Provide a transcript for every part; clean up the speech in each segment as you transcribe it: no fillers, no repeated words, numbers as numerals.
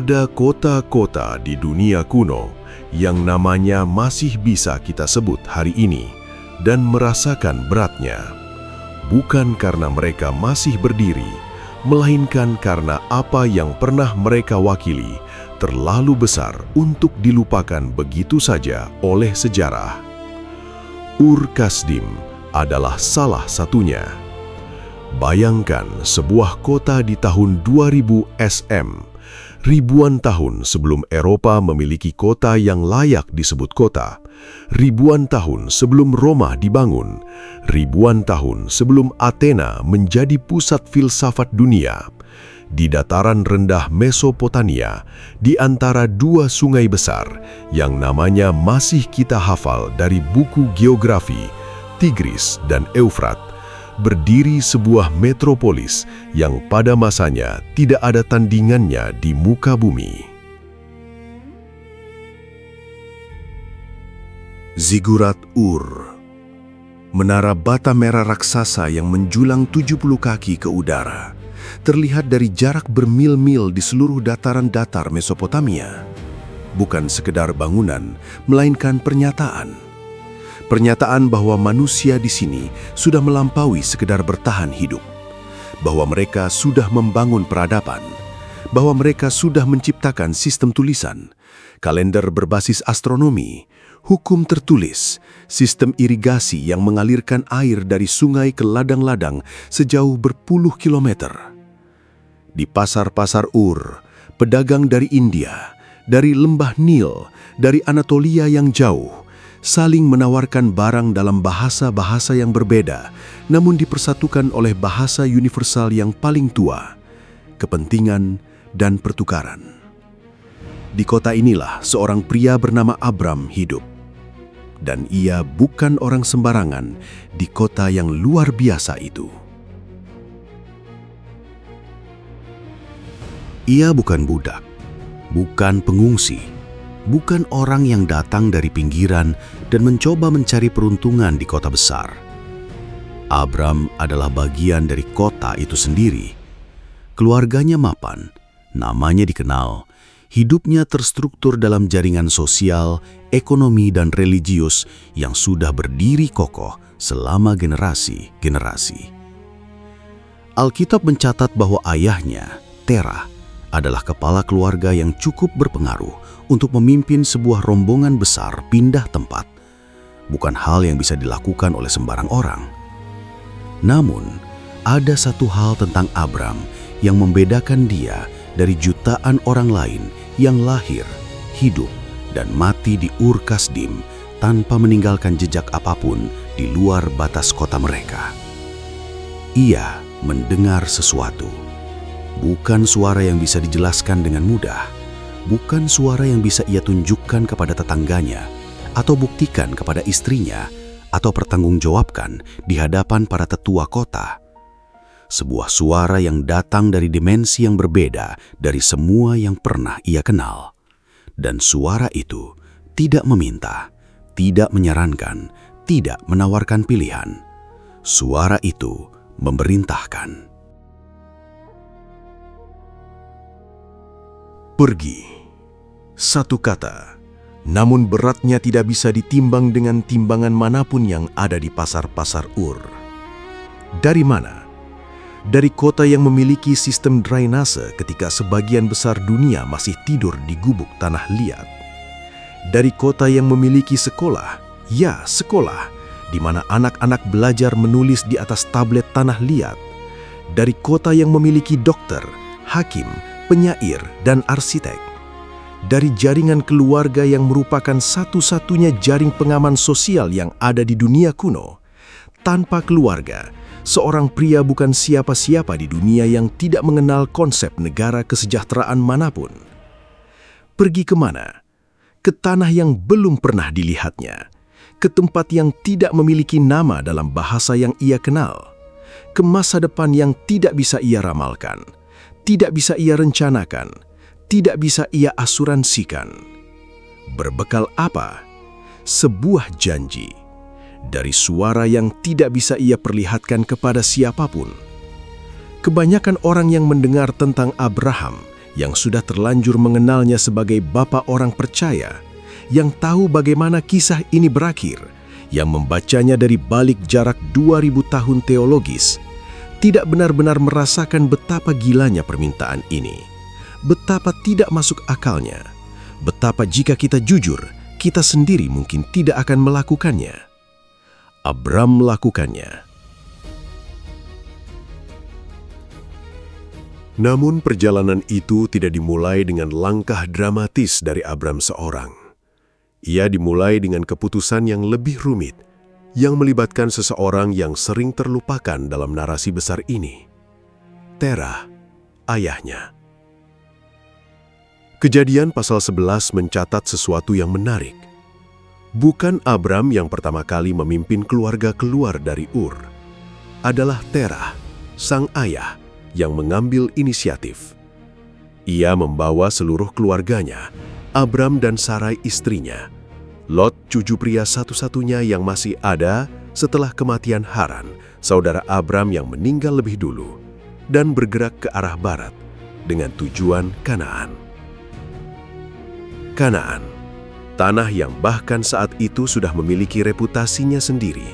Ada kota-kota di dunia kuno yang namanya masih bisa kita sebut hari ini dan merasakan beratnya. Bukan karena mereka masih berdiri, melainkan karena apa yang pernah mereka wakili terlalu besar untuk dilupakan begitu saja oleh sejarah. Ur Kasdim adalah salah satunya. Bayangkan sebuah kota di tahun 2000 SM, ribuan tahun sebelum Eropa memiliki kota yang layak disebut kota, ribuan tahun sebelum Roma dibangun, ribuan tahun sebelum Athena menjadi pusat filsafat dunia, di dataran rendah Mesopotamia, di antara dua sungai besar yang namanya masih kita hafal dari buku geografi, Tigris dan Eufrat, berdiri sebuah metropolis yang pada masanya tidak ada tandingannya di muka bumi. Ziggurat Ur, menara bata merah raksasa yang menjulang 70 kaki ke udara, terlihat dari jarak bermil-mil di seluruh dataran datar Mesopotamia. Bukan sekedar bangunan, melainkan pernyataan. Pernyataan bahwa manusia di sini sudah melampaui sekedar bertahan hidup, bahwa mereka sudah membangun peradaban, bahwa mereka sudah menciptakan sistem tulisan, kalender berbasis astronomi, hukum tertulis, sistem irigasi yang mengalirkan air dari sungai ke ladang-ladang sejauh berpuluh kilometer. Di pasar-pasar Ur, pedagang dari India, dari lembah Nil, dari Anatolia yang jauh, saling menawarkan barang dalam bahasa-bahasa yang berbeda, namun dipersatukan oleh bahasa universal yang paling tua, kepentingan dan pertukaran. Di kota inilah seorang pria bernama Abram hidup. Dan ia bukan orang sembarangan di kota yang luar biasa itu. Ia bukan budak, bukan pengungsi, bukan orang yang datang dari pinggiran dan mencoba mencari peruntungan di kota besar. Abram adalah bagian dari kota itu sendiri. Keluarganya mapan, namanya dikenal, hidupnya terstruktur dalam jaringan sosial, ekonomi, dan religius yang sudah berdiri kokoh selama generasi-generasi. Alkitab mencatat bahwa ayahnya, Terah, adalah kepala keluarga yang cukup berpengaruh untuk memimpin sebuah rombongan besar pindah tempat. Bukan hal yang bisa dilakukan oleh sembarang orang. Namun, ada satu hal tentang Abram yang membedakan dia dari jutaan orang lain yang lahir, hidup, dan mati di Ur Kasdim tanpa meninggalkan jejak apapun di luar batas kota mereka. Ia mendengar sesuatu. Bukan suara yang bisa dijelaskan dengan mudah, bukan suara yang bisa ia tunjukkan kepada tetangganya, atau buktikan kepada istrinya, atau pertanggungjawabkan di hadapan para tetua kota. Sebuah suara yang datang dari dimensi yang berbeda dari semua yang pernah ia kenal. Dan suara itu tidak meminta, tidak menyarankan, tidak menawarkan pilihan. Suara itu memerintahkan. Pergi. Satu kata, namun beratnya tidak bisa ditimbang dengan timbangan manapun yang ada di pasar-pasar Ur. Dari mana? Dari kota yang memiliki sistem drainase ketika sebagian besar dunia masih tidur di gubuk tanah liat. Dari kota yang memiliki sekolah, ya sekolah, di mana anak-anak belajar menulis di atas tablet tanah liat. Dari kota yang memiliki dokter, hakim, penyair, dan arsitek. Dari jaringan keluarga yang merupakan satu-satunya jaring pengaman sosial yang ada di dunia kuno. Tanpa keluarga, seorang pria bukan siapa-siapa di dunia yang tidak mengenal konsep negara kesejahteraan manapun. Pergi kemana? Ke tanah yang belum pernah dilihatnya. Ke tempat yang tidak memiliki nama dalam bahasa yang ia kenal. Ke masa depan yang tidak bisa ia ramalkan. Tidak bisa ia rencanakan, tidak bisa ia asuransikan. Berbekal apa? Sebuah janji. Dari suara yang tidak bisa ia perlihatkan kepada siapapun. Kebanyakan orang yang mendengar tentang Abraham, yang sudah terlanjur mengenalnya sebagai bapa orang percaya, yang tahu bagaimana kisah ini berakhir, yang membacanya dari balik jarak 2000 tahun teologis, tidak benar-benar merasakan betapa gilanya permintaan ini, betapa tidak masuk akalnya, betapa jika kita jujur, kita sendiri mungkin tidak akan melakukannya. Abram melakukannya. Namun perjalanan itu tidak dimulai dengan langkah dramatis dari Abram seorang. Ia dimulai dengan keputusan yang lebih rumit, yang melibatkan seseorang yang sering terlupakan dalam narasi besar ini. Terah, ayahnya. Kejadian pasal 11 mencatat sesuatu yang menarik. Bukan Abram yang pertama kali memimpin keluarga keluar dari Ur. Adalah Terah, sang ayah, yang mengambil inisiatif. Ia membawa seluruh keluarganya, Abram dan Sarai istrinya, Lot cucu pria satu-satunya yang masih ada setelah kematian Haran, saudara Abram yang meninggal lebih dulu, dan bergerak ke arah barat dengan tujuan Kanaan. Kanaan, tanah yang bahkan saat itu sudah memiliki reputasinya sendiri.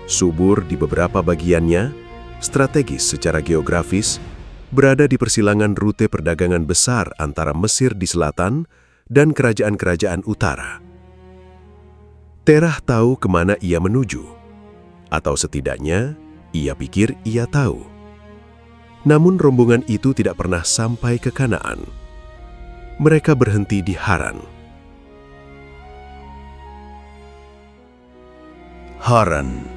Subur di beberapa bagiannya, strategis secara geografis, berada di persilangan rute perdagangan besar antara Mesir di selatan dan kerajaan-kerajaan utara. Terah tahu kemana ia menuju, atau setidaknya ia pikir ia tahu. Namun rombongan itu tidak pernah sampai ke Kanaan. Mereka berhenti di Haran. Haran,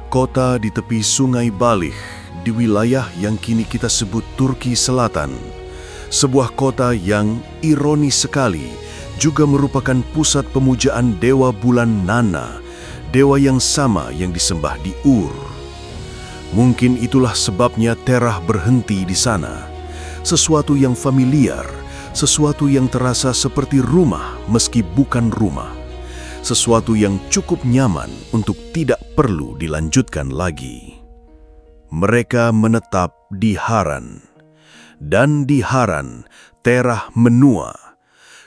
kota di tepi sungai Balih, di wilayah yang kini kita sebut Turki Selatan. Sebuah kota yang ironis sekali juga merupakan pusat pemujaan dewa bulan Nana, dewa yang sama yang disembah di Ur. Mungkin itulah sebabnya Terah berhenti di sana. Sesuatu yang familiar, sesuatu yang terasa seperti rumah meski bukan rumah. Sesuatu yang cukup nyaman untuk tidak perlu dilanjutkan lagi. Mereka menetap di Haran. Dan di Haran, Terah menua.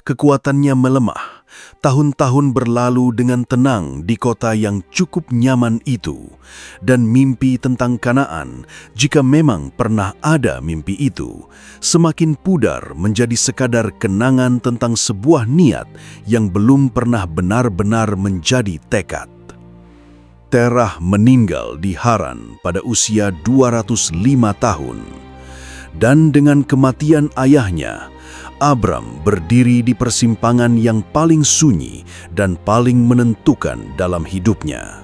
Kekuatannya melemah. Tahun-tahun berlalu dengan tenang di kota yang cukup nyaman itu. Dan mimpi tentang Kanaan, jika memang pernah ada mimpi itu, semakin pudar menjadi sekadar kenangan tentang sebuah niat yang belum pernah benar-benar menjadi tekad. Terah meninggal di Haran pada usia 205 tahun. Dan dengan kematian ayahnya, Abram berdiri di persimpangan yang paling sunyi dan paling menentukan dalam hidupnya.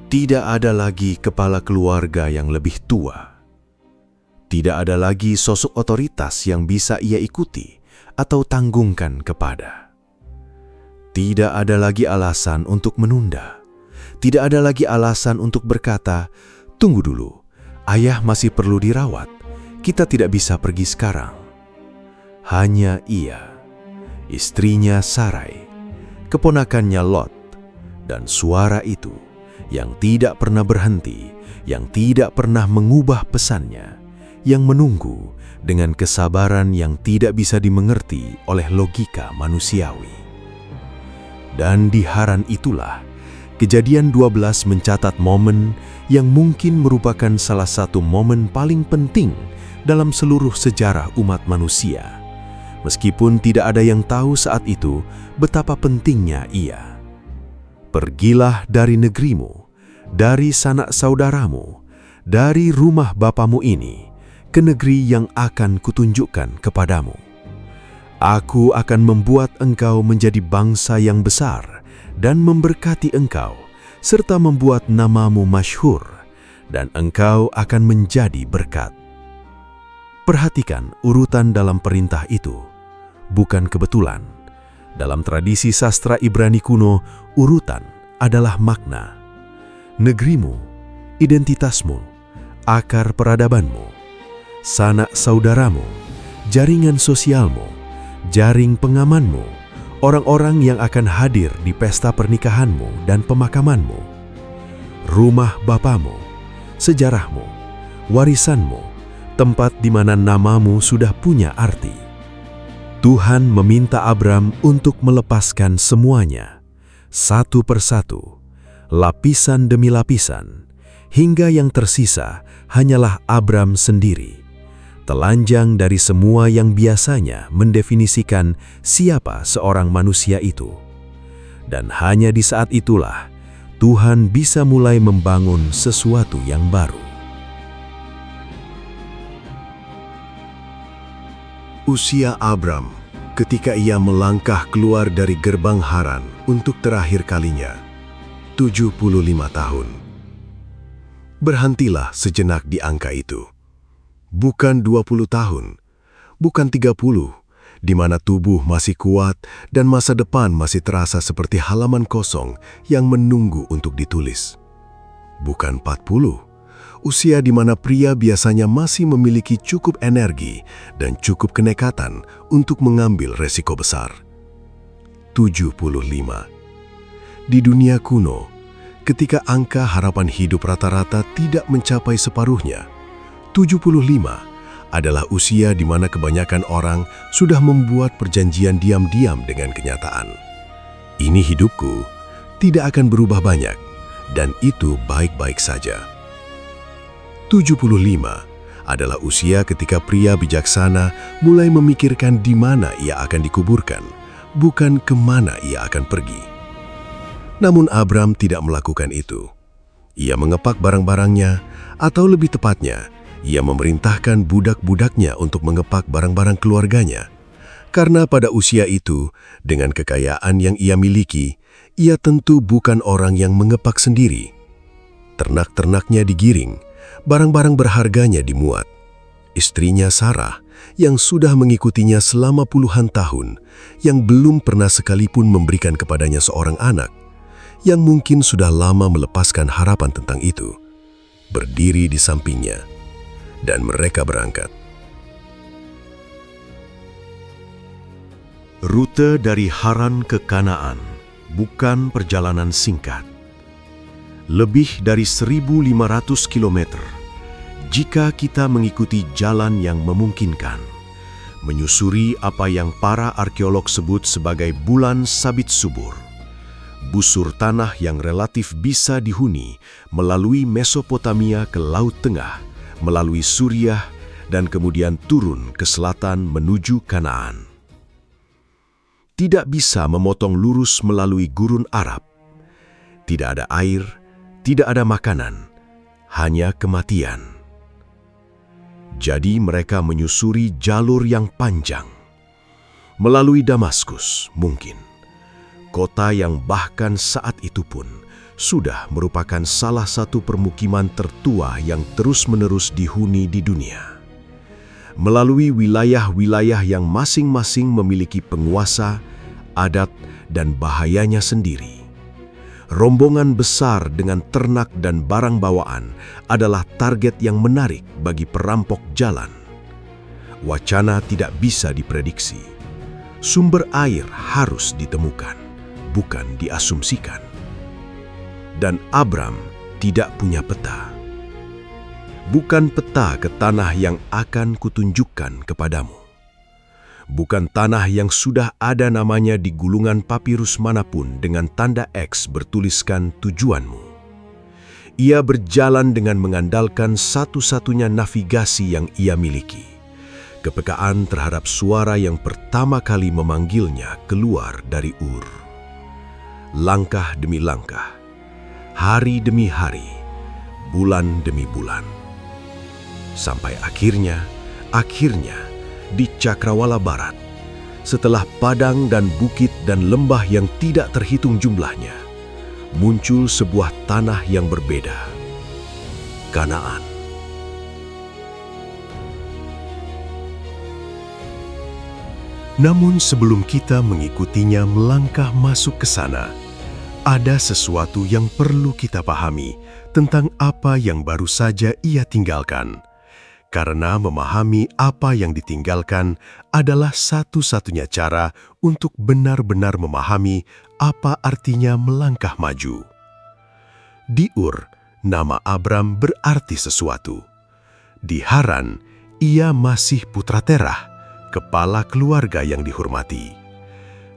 Tidak ada lagi kepala keluarga yang lebih tua. Tidak ada lagi sosok otoritas yang bisa ia ikuti atau tanggungkan kepada. Tidak ada lagi alasan untuk menunda. Tidak ada lagi alasan untuk berkata, "Tunggu dulu. Ayah masih perlu dirawat, kita tidak bisa pergi sekarang." Hanya ia, istrinya Sarai, keponakannya Lot, dan suara itu yang tidak pernah berhenti, yang tidak pernah mengubah pesannya, yang menunggu dengan kesabaran yang tidak bisa dimengerti oleh logika manusiawi. Dan di Haran itulah, Kejadian 12 mencatat momen yang mungkin merupakan salah satu momen paling penting dalam seluruh sejarah umat manusia. Meskipun tidak ada yang tahu saat itu betapa pentingnya ia. Pergilah dari negerimu, dari sanak saudaramu, dari rumah bapamu ini, ke negeri yang akan kutunjukkan kepadamu. Aku akan membuat engkau menjadi bangsa yang besar, dan memberkati engkau, serta membuat namamu masyhur, dan engkau akan menjadi berkat. Perhatikan urutan dalam perintah itu, bukan kebetulan. Dalam tradisi sastra Ibrani kuno, urutan adalah makna. Negerimu, identitasmu, akar peradabanmu, sanak saudaramu, jaringan sosialmu, jaring pengamanmu, orang-orang yang akan hadir di pesta pernikahanmu dan pemakamanmu, rumah bapamu, sejarahmu, warisanmu, tempat di mana namamu sudah punya arti. Tuhan meminta Abram untuk melepaskan semuanya, satu persatu, lapisan demi lapisan, hingga yang tersisa hanyalah Abram sendiri, telanjang dari semua yang biasanya mendefinisikan siapa seorang manusia itu. Dan hanya di saat itulah Tuhan bisa mulai membangun sesuatu yang baru. Usia Abram ketika ia melangkah keluar dari gerbang Haran untuk terakhir kalinya, 75 tahun. Berhentilah sejenak di angka itu. Bukan 20 tahun, bukan 30, di mana tubuh masih kuat dan masa depan masih terasa seperti halaman kosong yang menunggu untuk ditulis. Bukan 40, usia di mana pria biasanya masih memiliki cukup energi dan cukup kenekatan untuk mengambil resiko besar. 75. Di dunia kuno, ketika angka harapan hidup rata-rata tidak mencapai separuhnya, 75 adalah usia di mana kebanyakan orang sudah membuat perjanjian diam-diam dengan kenyataan. Ini hidupku tidak akan berubah banyak, dan itu baik-baik saja. 75 adalah usia ketika pria bijaksana mulai memikirkan di mana ia akan dikuburkan, bukan kemana ia akan pergi. Namun Abram tidak melakukan itu. Ia mengepak barang-barangnya, atau lebih tepatnya, ia memerintahkan budak-budaknya untuk mengepak barang-barang keluarganya. Karena pada usia itu, dengan kekayaan yang ia miliki, ia tentu bukan orang yang mengepak sendiri. Ternak-ternaknya digiring, barang-barang berharganya dimuat. Istrinya Sarah, yang sudah mengikutinya selama puluhan tahun, yang belum pernah sekalipun memberikan kepadanya seorang anak, yang mungkin sudah lama melepaskan harapan tentang itu, berdiri di sampingnya, dan mereka berangkat. Rute dari Haran ke Kanaan bukan perjalanan singkat. Lebih dari 1.500 kilometer jika kita mengikuti jalan yang memungkinkan, menyusuri apa yang para arkeolog sebut sebagai bulan sabit subur, busur tanah yang relatif bisa dihuni melalui Mesopotamia ke Laut Tengah, melalui Suriah, dan kemudian turun ke selatan menuju Kanaan. Tidak bisa memotong lurus melalui gurun Arab. Tidak ada air, tidak ada makanan, hanya kematian. Jadi mereka menyusuri jalur yang panjang, melalui Damaskus mungkin, kota yang bahkan saat itu pun sudah merupakan salah satu permukiman tertua yang terus-menerus dihuni di dunia. Melalui wilayah-wilayah yang masing-masing memiliki penguasa, adat, dan bahayanya sendiri. Rombongan besar dengan ternak dan barang bawaan adalah target yang menarik bagi perampok jalan. Wacana tidak bisa diprediksi. Sumber air harus ditemukan, bukan diasumsikan. Dan Abram tidak punya peta. Bukan peta ke tanah yang akan kutunjukkan kepadamu. Bukan tanah yang sudah ada namanya di gulungan papirus manapun dengan tanda X bertuliskan tujuanmu. Ia berjalan dengan mengandalkan satu-satunya navigasi yang ia miliki. Kepekaan terhadap suara yang pertama kali memanggilnya keluar dari Ur. Langkah demi langkah, hari demi hari, bulan demi bulan. Sampai akhirnya, di Cakrawala Barat, setelah padang dan bukit dan lembah yang tidak terhitung jumlahnya, muncul sebuah tanah yang berbeda, Kanaan. Namun sebelum kita mengikutinya melangkah masuk ke sana, ada sesuatu yang perlu kita pahami tentang apa yang baru saja ia tinggalkan. Karena memahami apa yang ditinggalkan adalah satu-satunya cara untuk benar-benar memahami apa artinya melangkah maju. Di Ur, nama Abram berarti sesuatu. Di Haran, ia masih putra Terah, kepala keluarga yang dihormati.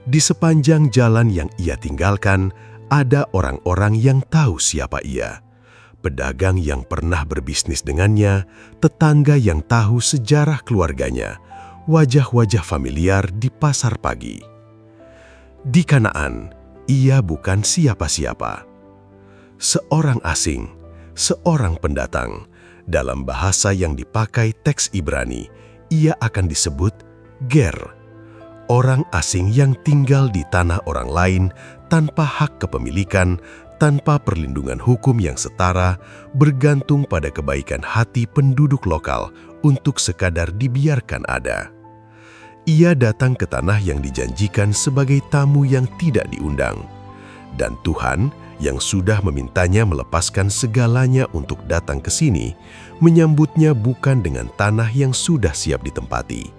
Di sepanjang jalan yang ia tinggalkan, ada orang-orang yang tahu siapa ia. Pedagang yang pernah berbisnis dengannya, tetangga yang tahu sejarah keluarganya, wajah-wajah familiar di pasar pagi. Di Kanaan, ia bukan siapa-siapa. Seorang asing, seorang pendatang. Dalam bahasa yang dipakai teks Ibrani, ia akan disebut ger, orang asing yang tinggal di tanah orang lain tanpa hak kepemilikan, tanpa perlindungan hukum yang setara, bergantung pada kebaikan hati penduduk lokal untuk sekadar dibiarkan ada. Ia datang ke tanah yang dijanjikan sebagai tamu yang tidak diundang. Dan Tuhan yang sudah memintanya melepaskan segalanya untuk datang ke sini, menyambutnya bukan dengan tanah yang sudah siap ditempati,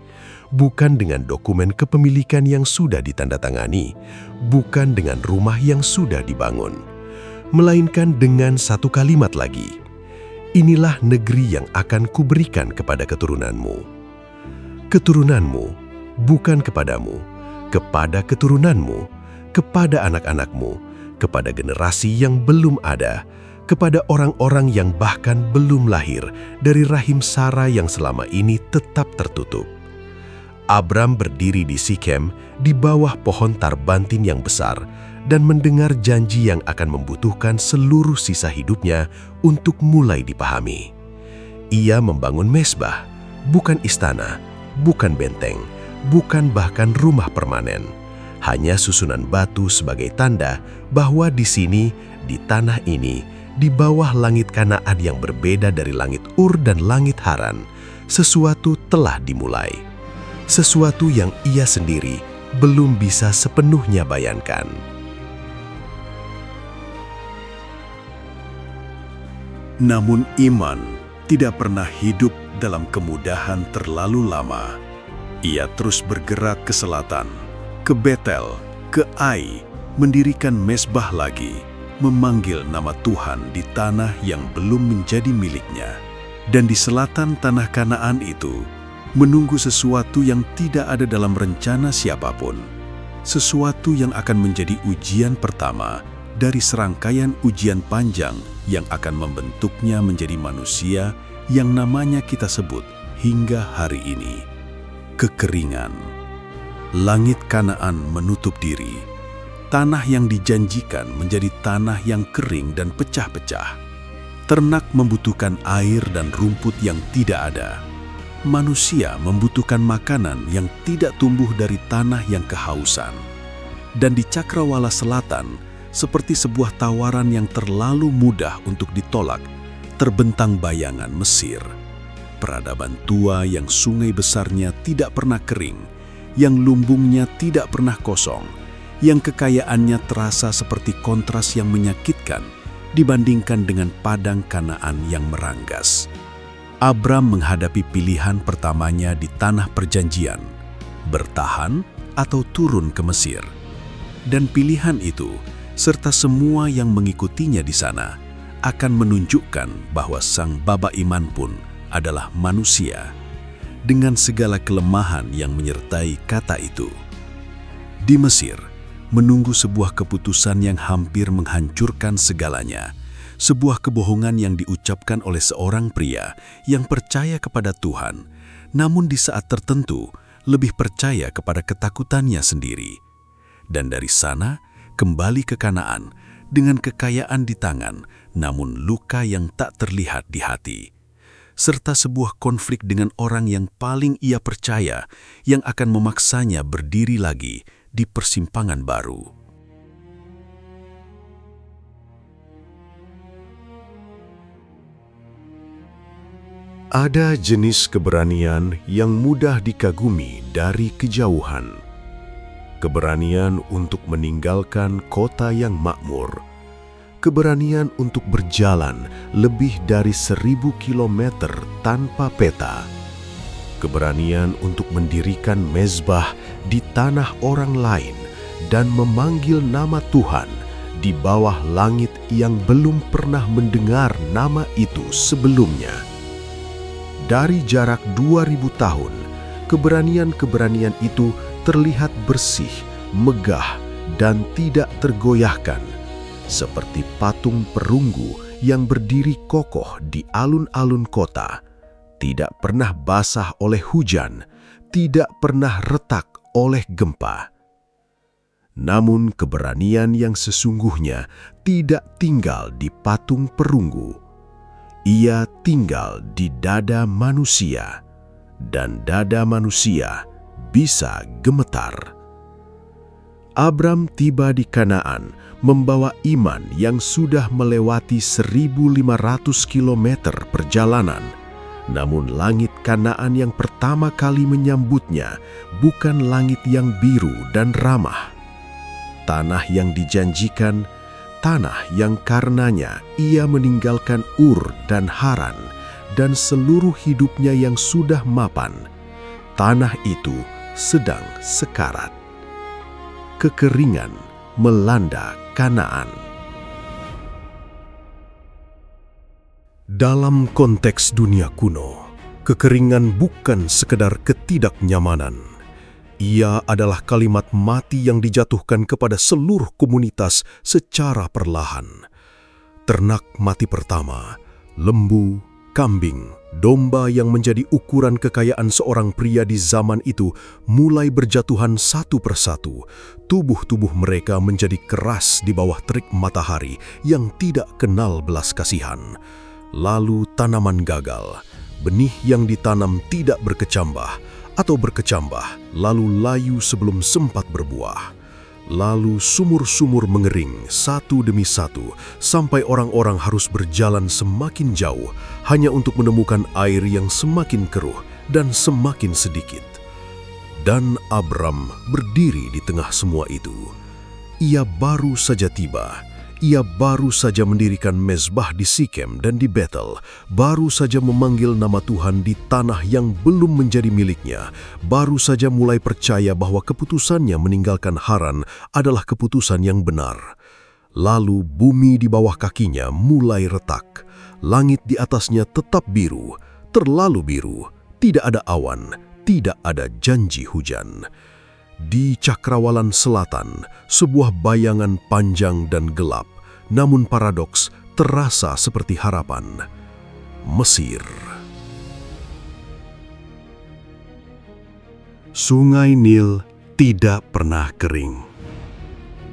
bukan dengan dokumen kepemilikan yang sudah ditandatangani, bukan dengan rumah yang sudah dibangun, melainkan dengan satu kalimat lagi, "Inilah negeri yang akan kuberikan kepada keturunanmu." Keturunanmu, bukan kepadamu, kepada keturunanmu, kepada anak-anakmu, kepada generasi yang belum ada, kepada orang-orang yang bahkan belum lahir dari rahim Sara yang selama ini tetap tertutup. Abram berdiri di Sikem di bawah pohon tarbantin yang besar dan mendengar janji yang akan membutuhkan seluruh sisa hidupnya untuk mulai dipahami. Ia membangun mezbah, bukan istana, bukan benteng, bukan bahkan rumah permanen. Hanya susunan batu sebagai tanda bahwa di sini, di tanah ini, di bawah langit Kanaan yang berbeda dari langit Ur dan langit Haran, sesuatu telah dimulai. Sesuatu yang ia sendiri belum bisa sepenuhnya bayangkan. Namun iman tidak pernah hidup dalam kemudahan terlalu lama. Ia terus bergerak ke selatan, ke Betel, ke Ai, mendirikan mezbah lagi, memanggil nama Tuhan di tanah yang belum menjadi miliknya. Dan di selatan tanah Kanaan itu, menunggu sesuatu yang tidak ada dalam rencana siapapun. Sesuatu yang akan menjadi ujian pertama dari serangkaian ujian panjang yang akan membentuknya menjadi manusia yang namanya kita sebut hingga hari ini. Kekeringan. Langit Kanaan menutup diri. Tanah yang dijanjikan menjadi tanah yang kering dan pecah-pecah. Ternak membutuhkan air dan rumput yang tidak ada. Manusia membutuhkan makanan yang tidak tumbuh dari tanah yang kehausan. Dan di cakrawala selatan, seperti sebuah tawaran yang terlalu mudah untuk ditolak, terbentang bayangan Mesir. Peradaban tua yang sungai besarnya tidak pernah kering, yang lumbungnya tidak pernah kosong, yang kekayaannya terasa seperti kontras yang menyakitkan dibandingkan dengan padang Kanaan yang meranggas. Abram menghadapi pilihan pertamanya di tanah perjanjian, bertahan atau turun ke Mesir. Dan pilihan itu, serta semua yang mengikutinya di sana, akan menunjukkan bahwa sang bapa iman pun adalah manusia, dengan segala kelemahan yang menyertai kata itu. Di Mesir, menunggu sebuah keputusan yang hampir menghancurkan segalanya, sebuah kebohongan yang diucapkan oleh seorang pria yang percaya kepada Tuhan, namun di saat tertentu lebih percaya kepada ketakutannya sendiri. Dan dari sana, kembali ke Kanaan dengan kekayaan di tangan, namun luka yang tak terlihat di hati. Serta sebuah konflik dengan orang yang paling ia percaya yang akan memaksanya berdiri lagi di persimpangan baru. Ada jenis keberanian yang mudah dikagumi dari kejauhan. Keberanian untuk meninggalkan kota yang makmur. Keberanian untuk berjalan lebih dari 1000 kilometer tanpa peta. Keberanian untuk mendirikan mezbah di tanah orang lain dan memanggil nama Tuhan di bawah langit yang belum pernah mendengar nama itu sebelumnya. dari jarak 2000 tahun, keberanian-keberanian itu terlihat bersih, megah, dan tidak tergoyahkan, seperti patung perunggu yang berdiri kokoh di alun-alun kota, tidak pernah basah oleh hujan, tidak pernah retak oleh gempa. Namun keberanian yang sesungguhnya tidak tinggal di patung perunggu. Ia tinggal di dada manusia, dan dada manusia bisa gemetar. Abram tiba di Kanaan membawa iman yang sudah melewati 1.500 kilometer perjalanan. Namun langit Kanaan yang pertama kali menyambutnya bukan langit yang biru dan ramah. Tanah yang dijanjikan, tanah yang karenanya ia meninggalkan Ur dan Haran dan seluruh hidupnya yang sudah mapan. Tanah itu sedang sekarat. Kekeringan melanda Kanaan. Dalam konteks dunia kuno, kekeringan bukan sekedar ketidaknyamanan. Ia adalah kalimat mati yang dijatuhkan kepada seluruh komunitas secara perlahan. Ternak mati pertama, lembu, kambing, domba yang menjadi ukuran kekayaan seorang pria di zaman itu mulai berjatuhan satu persatu. Tubuh-tubuh mereka menjadi keras di bawah terik matahari yang tidak kenal belas kasihan. Lalu tanaman gagal, benih yang ditanam tidak berkecambah, atau berkecambah lalu layu sebelum sempat berbuah. Lalu sumur-sumur mengering satu demi satu sampai orang-orang harus berjalan semakin jauh hanya untuk menemukan air yang semakin keruh dan semakin sedikit. Dan Abram berdiri di tengah semua itu. Ia baru saja tiba. Ia baru saja mendirikan mezbah di Sikem dan di Betel, baru saja memanggil nama Tuhan di tanah yang belum menjadi miliknya, baru saja mulai percaya bahwa keputusannya meninggalkan Haran adalah keputusan yang benar. Lalu bumi di bawah kakinya mulai retak, langit di atasnya tetap biru, terlalu biru, tidak ada awan, tidak ada janji hujan. Di cakrawalan selatan, sebuah bayangan panjang dan gelap, namun paradoks terasa seperti harapan. Mesir. Sungai Nil tidak pernah kering.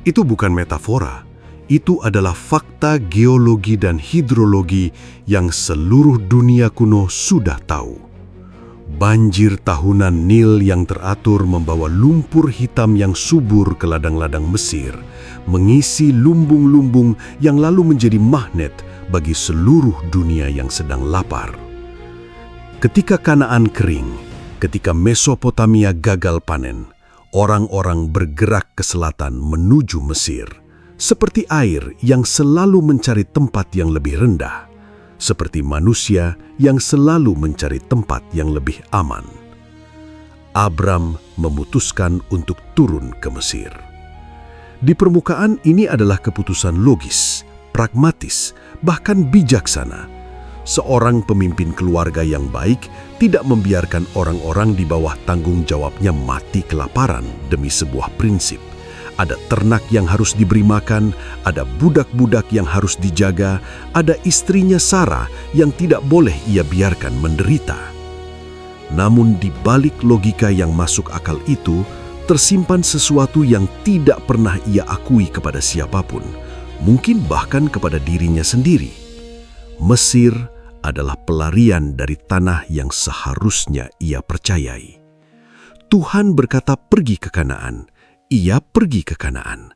Itu bukan metafora, itu adalah fakta geologi dan hidrologi yang seluruh dunia kuno sudah tahu. Banjir tahunan Nil yang teratur membawa lumpur hitam yang subur ke ladang-ladang Mesir, mengisi lumbung-lumbung yang lalu menjadi magnet bagi seluruh dunia yang sedang lapar. Ketika Kanaan kering, ketika Mesopotamia gagal panen, orang-orang bergerak ke selatan menuju Mesir, seperti air yang selalu mencari tempat yang lebih rendah. Seperti manusia yang selalu mencari tempat yang lebih aman. Abram memutuskan untuk turun ke Mesir. Di permukaan ini adalah keputusan logis, pragmatis, bahkan bijaksana. Seorang pemimpin keluarga yang baik tidak membiarkan orang-orang di bawah tanggung jawabnya mati kelaparan demi sebuah prinsip. Ada ternak yang harus diberi makan, ada budak-budak yang harus dijaga, ada istrinya Sarah yang tidak boleh ia biarkan menderita. Namun di balik logika yang masuk akal itu, tersimpan sesuatu yang tidak pernah ia akui kepada siapapun, mungkin bahkan kepada dirinya sendiri. Mesir adalah pelarian dari tanah yang seharusnya ia percayai. Tuhan berkata pergi ke Kanaan. Ia pergi ke Kanaan.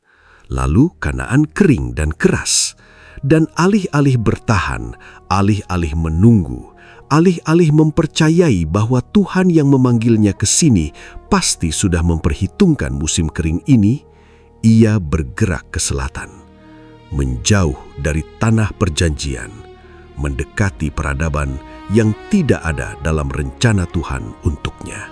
Lalu Kanaan kering dan keras. Dan alih-alih bertahan, alih-alih menunggu, alih-alih mempercayai bahwa Tuhan yang memanggilnya ke sini pasti sudah memperhitungkan musim kering ini, ia bergerak ke selatan, menjauh dari tanah perjanjian, mendekati peradaban yang tidak ada dalam rencana Tuhan untuknya.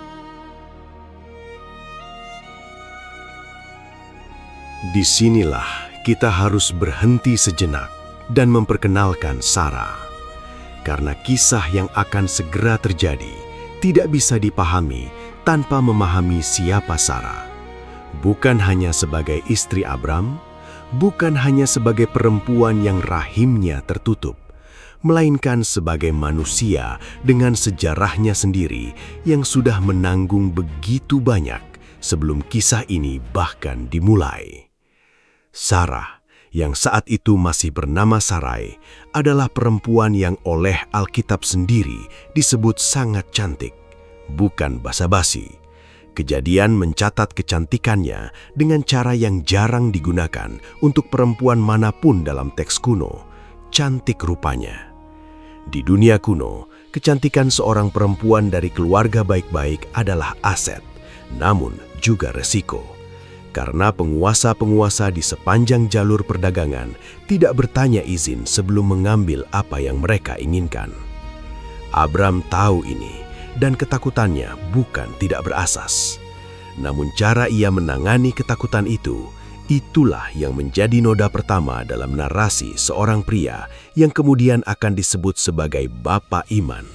Disinilah kita harus berhenti sejenak dan memperkenalkan Sarah. karena kisah yang akan segera terjadi tidak bisa dipahami tanpa memahami siapa Sarah. Bukan hanya sebagai istri Abram, bukan hanya sebagai perempuan yang rahimnya tertutup, melainkan sebagai manusia dengan sejarahnya sendiri yang sudah menanggung begitu banyak sebelum kisah ini bahkan dimulai. Sarah, yang saat itu masih bernama Sarai, adalah perempuan yang oleh Alkitab sendiri disebut sangat cantik, bukan basa-basi. Kejadian mencatat kecantikannya dengan cara yang jarang digunakan untuk perempuan manapun dalam teks kuno, cantik rupanya. Di dunia kuno, kecantikan seorang perempuan dari keluarga baik-baik adalah aset, namun juga resiko. Karena penguasa-penguasa di sepanjang jalur perdagangan tidak bertanya izin sebelum mengambil apa yang mereka inginkan. Abram tahu ini, dan ketakutannya bukan tidak berasas. Namun cara ia menangani ketakutan itu, itulah yang menjadi noda pertama dalam narasi seorang pria yang kemudian akan disebut sebagai Bapa Iman.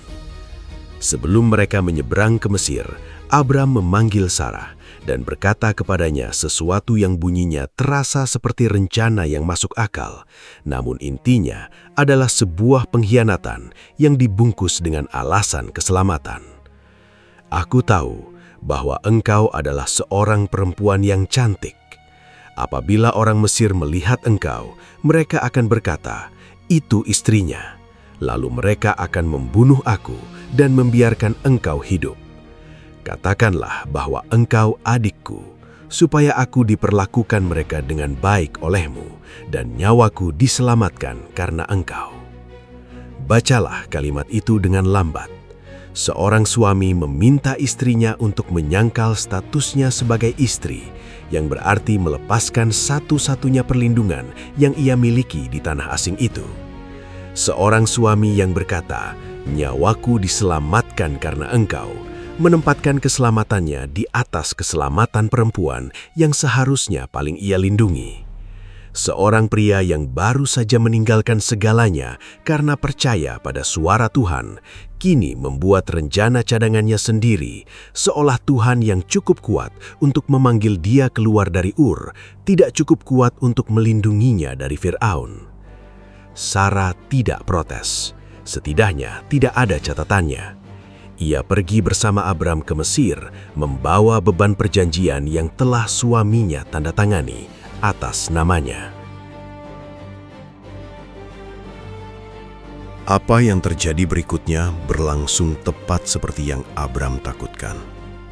Sebelum mereka menyeberang ke Mesir, Abram memanggil Sarah dan berkata kepadanya sesuatu yang bunyinya terasa seperti rencana yang masuk akal, namun intinya adalah sebuah pengkhianatan yang dibungkus dengan alasan keselamatan. Aku tahu bahwa engkau adalah seorang perempuan yang cantik. Apabila orang Mesir melihat engkau, mereka akan berkata, "Itu istrinya." Lalu mereka akan membunuh aku dan membiarkan engkau hidup. Katakanlah bahwa engkau adikku, supaya aku diperlakukan mereka dengan baik olehmu, dan nyawaku diselamatkan karena engkau. Bacalah kalimat itu dengan lambat. Seorang suami meminta istrinya untuk menyangkal statusnya sebagai istri, yang berarti melepaskan satu-satunya perlindungan yang ia miliki di tanah asing itu. Seorang suami yang berkata, "Nyawaku diselamatkan karena engkau," menempatkan keselamatannya di atas keselamatan perempuan yang seharusnya paling ia lindungi. Seorang pria yang baru saja meninggalkan segalanya karena percaya pada suara Tuhan, kini membuat rencana cadangannya sendiri, seolah Tuhan yang cukup kuat untuk memanggil dia keluar dari Ur, tidak cukup kuat untuk melindunginya dari Firaun. Sarah tidak protes, setidaknya tidak ada catatannya. Ia pergi bersama Abram ke Mesir, membawa beban perjanjian yang telah suaminya tanda tangani atas namanya. Apa yang terjadi berikutnya berlangsung tepat seperti yang Abram takutkan,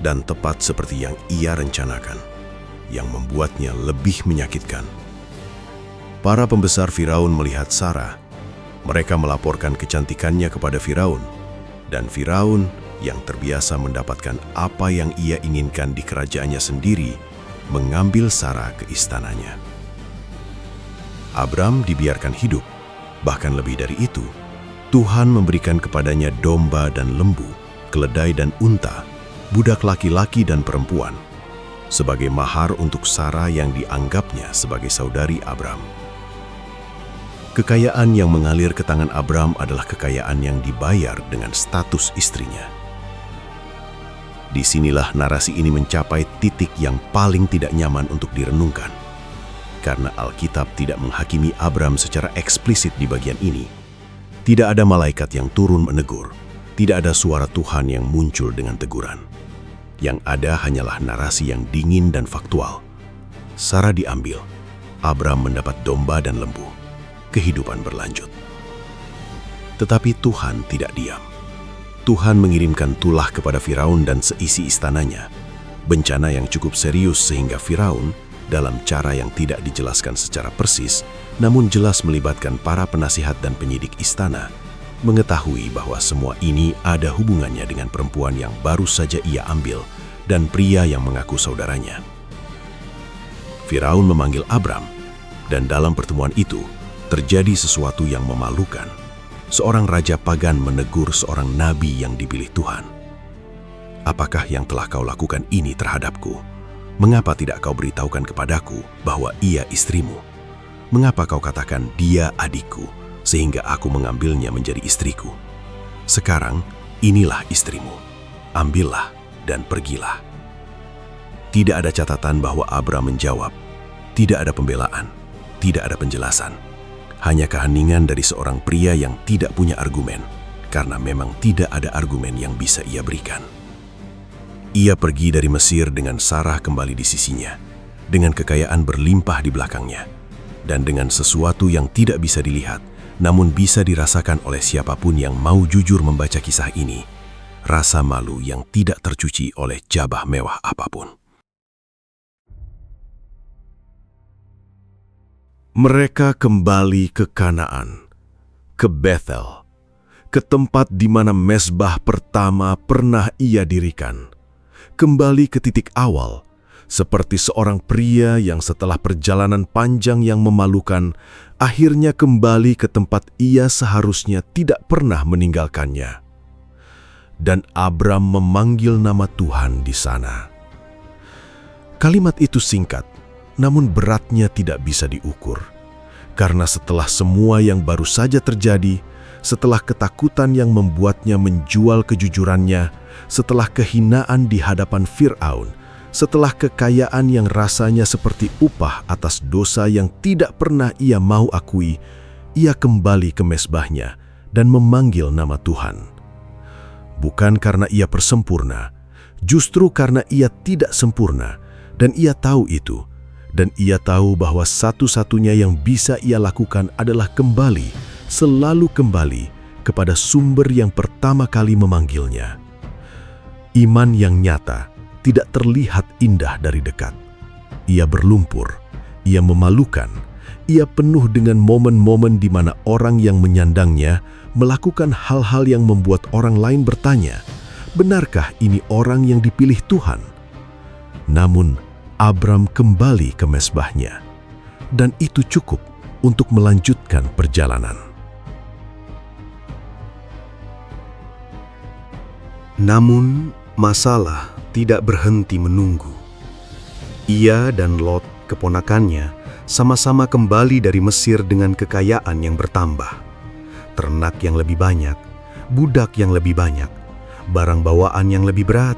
dan tepat seperti yang ia rencanakan, yang membuatnya lebih menyakitkan. Para pembesar Firaun melihat Sarah. Mereka melaporkan kecantikannya kepada Firaun, dan Firaun yang terbiasa mendapatkan apa yang ia inginkan di kerajaannya sendiri, mengambil Sarah ke istananya. Abram dibiarkan hidup, bahkan lebih dari itu, Tuhan memberikan kepadanya domba dan lembu, keledai dan unta, budak laki-laki dan perempuan, sebagai mahar untuk Sarah yang dianggapnya sebagai saudari Abram. Kekayaan yang mengalir ke tangan Abram adalah kekayaan yang dibayar dengan status istrinya. Disinilah narasi ini mencapai titik yang paling tidak nyaman untuk direnungkan. Karena Alkitab tidak menghakimi Abram secara eksplisit di bagian ini, tidak ada malaikat yang turun menegur, tidak ada suara Tuhan yang muncul dengan teguran. Yang ada hanyalah narasi yang dingin dan faktual. Sarah diambil, Abram mendapat domba dan lembu. Kehidupan berlanjut. Tetapi Tuhan tidak diam. Tuhan mengirimkan tulah kepada Firaun dan seisi istananya, bencana yang cukup serius sehingga Firaun, dalam cara yang tidak dijelaskan secara persis, namun jelas melibatkan para penasihat dan penyidik istana, mengetahui bahwa semua ini ada hubungannya dengan perempuan yang baru saja ia ambil dan pria yang mengaku saudaranya. Firaun memanggil Abram, dan dalam pertemuan itu terjadi sesuatu yang memalukan. Seorang raja pagan menegur seorang nabi yang dipilih Tuhan. "Apakah yang telah kau lakukan ini terhadapku? Mengapa tidak kau beritahukan kepadaku bahwa ia istrimu? Mengapa kau katakan dia adikku, sehingga aku mengambilnya menjadi istriku?" Sekarang, inilah istrimu. Ambillah dan pergilah." Tidak ada catatan bahwa Abram menjawab. Tidak ada pembelaan. Tidak ada penjelasan. Hanya keheningan dari seorang pria yang tidak punya argumen, karena memang tidak ada argumen yang bisa ia berikan. Ia pergi dari Mesir dengan Sarah kembali di sisinya, dengan kekayaan berlimpah di belakangnya, dan dengan sesuatu yang tidak bisa dilihat, namun bisa dirasakan oleh siapapun yang mau jujur membaca kisah ini, rasa malu yang tidak tercuci oleh jabah mewah apapun. Mereka kembali ke Kanaan, ke Bethel, ke tempat di mana mezbah pertama pernah ia dirikan. Kembali ke titik awal, seperti seorang pria yang setelah perjalanan panjang yang memalukan, akhirnya kembali ke tempat ia seharusnya tidak pernah meninggalkannya. Dan Abram memanggil nama Tuhan di sana. Kalimat itu singkat, namun beratnya tidak bisa diukur. Karena setelah semua yang baru saja terjadi, setelah ketakutan yang membuatnya menjual kejujurannya, setelah kehinaan di hadapan Fir'aun, setelah kekayaan yang rasanya seperti upah atas dosa yang tidak pernah ia mau akui, ia kembali ke mezbahnya dan memanggil nama Tuhan. Bukan karena ia persempurna, justru karena ia tidak sempurna, dan ia tahu itu. Dan ia tahu bahwa satu-satunya yang bisa ia lakukan adalah kembali, selalu kembali kepada sumber yang pertama kali memanggilnya. Iman yang nyata tidak terlihat indah dari dekat. Ia berlumpur, ia memalukan, ia penuh dengan momen-momen di mana orang yang menyandangnya melakukan hal-hal yang membuat orang lain bertanya, benarkah ini orang yang dipilih Tuhan? Namun, Abram kembali ke mezbahnya, dan itu cukup untuk melanjutkan perjalanan. Namun, masalah tidak berhenti menunggu. Ia dan Lot, keponakannya, sama-sama kembali dari Mesir dengan kekayaan yang bertambah. Ternak yang lebih banyak, budak yang lebih banyak, barang bawaan yang lebih berat,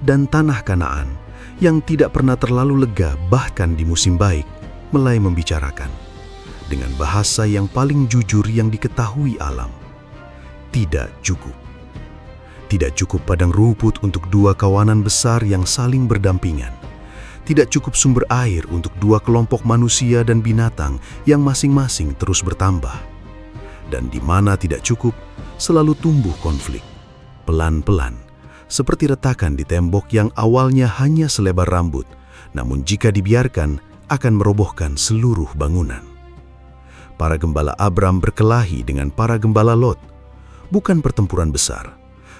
dan tanah Kanaan yang tidak pernah terlalu lega bahkan di musim baik, mulai membicarakan dengan bahasa yang paling jujur yang diketahui alam. Tidak cukup. Tidak cukup padang rumput untuk dua kawanan besar yang saling berdampingan. Tidak cukup sumber air untuk dua kelompok manusia dan binatang yang masing-masing terus bertambah. Dan di mana tidak cukup, selalu tumbuh konflik, pelan-pelan, seperti retakan di tembok yang awalnya hanya selebar rambut, namun jika dibiarkan akan merobohkan seluruh bangunan. Para gembala Abram berkelahi dengan para gembala Lot. Bukan pertempuran besar,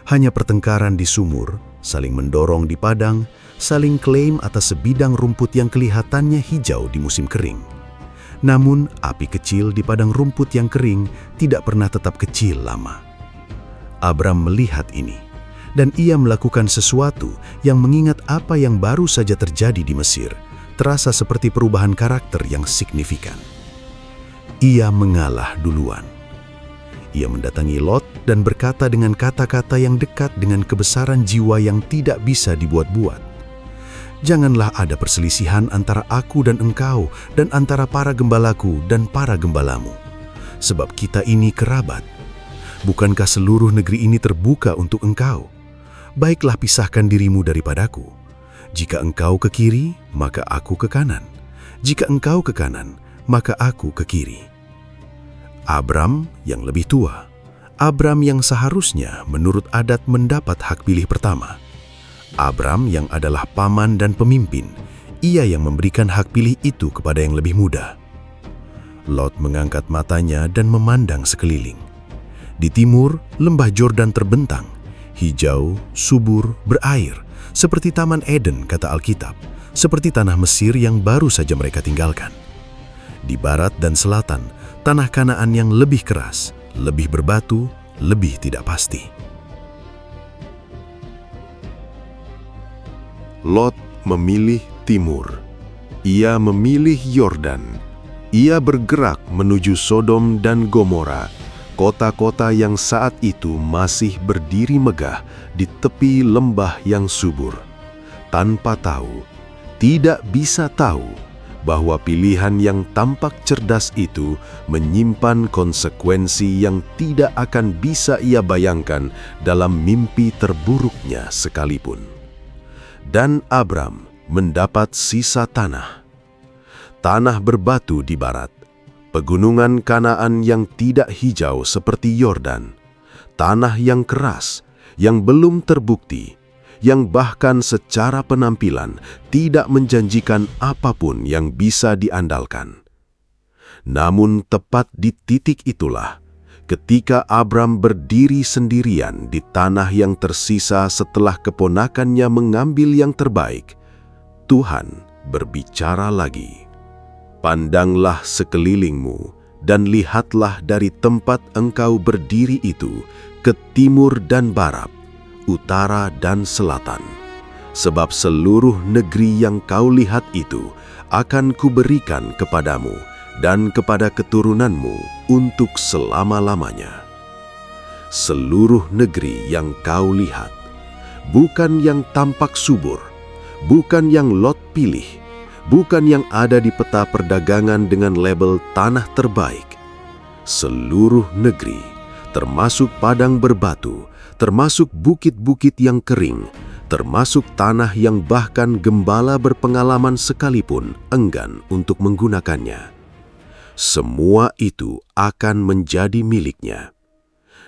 hanya pertengkaran di sumur, saling mendorong di padang, saling klaim atas sebidang rumput yang kelihatannya hijau di musim kering. Namun, api kecil di padang rumput yang kering tidak pernah tetap kecil lama. Abram melihat ini, dan ia melakukan sesuatu yang mengingat apa yang baru saja terjadi di Mesir, terasa seperti perubahan karakter yang signifikan. Ia mengalah duluan. Ia mendatangi Lot dan berkata dengan kata-kata yang dekat dengan kebesaran jiwa yang tidak bisa dibuat-buat. "Janganlah ada perselisihan antara aku dan engkau, dan antara para gembalaku dan para gembalamu. Sebab kita ini kerabat. Bukankah seluruh negeri ini terbuka untuk engkau? Baiklah pisahkan dirimu daripadaku. Jika engkau ke kiri, maka aku ke kanan. Jika engkau ke kanan, maka aku ke kiri." Abram yang lebih tua, Abram yang seharusnya menurut adat mendapat hak pilih pertama. Abram yang adalah paman dan pemimpin, ia yang memberikan hak pilih itu kepada yang lebih muda. Lot mengangkat matanya dan memandang sekeliling. Di timur, lembah Yordan terbentang, hijau, subur, berair, seperti Taman Eden, kata Alkitab, seperti tanah Mesir yang baru saja mereka tinggalkan. Di barat dan selatan, tanah Kanaan yang lebih keras, lebih berbatu, lebih tidak pasti. Lot memilih timur. Ia memilih Yordan. Ia bergerak menuju Sodom dan Gomora, kota-kota yang saat itu masih berdiri megah di tepi lembah yang subur, tanpa tahu, tidak bisa tahu, bahwa pilihan yang tampak cerdas itu menyimpan konsekuensi yang tidak akan bisa ia bayangkan dalam mimpi terburuknya sekalipun. Dan Abram mendapat sisa tanah berbatu di barat, pegunungan Kanaan yang tidak hijau seperti Yordan, tanah yang keras, yang belum terbukti, yang bahkan secara penampilan tidak menjanjikan apapun yang bisa diandalkan. Namun tepat di titik itulah, ketika Abram berdiri sendirian di tanah yang tersisa setelah keponakannya mengambil yang terbaik, Tuhan berbicara lagi. Pandanglah sekelilingmu dan lihatlah dari tempat engkau berdiri itu ke timur dan barat, utara dan selatan. Sebab seluruh negeri yang kau lihat itu akan kuberikan kepadamu dan kepada keturunanmu untuk selama-lamanya. Seluruh negeri yang kau lihat, bukan yang tampak subur, bukan yang Lot pilih, bukan yang ada di peta perdagangan dengan label tanah terbaik. Seluruh negeri, termasuk padang berbatu, termasuk bukit-bukit yang kering, termasuk tanah yang bahkan gembala berpengalaman sekalipun enggan untuk menggunakannya. Semua itu akan menjadi miliknya.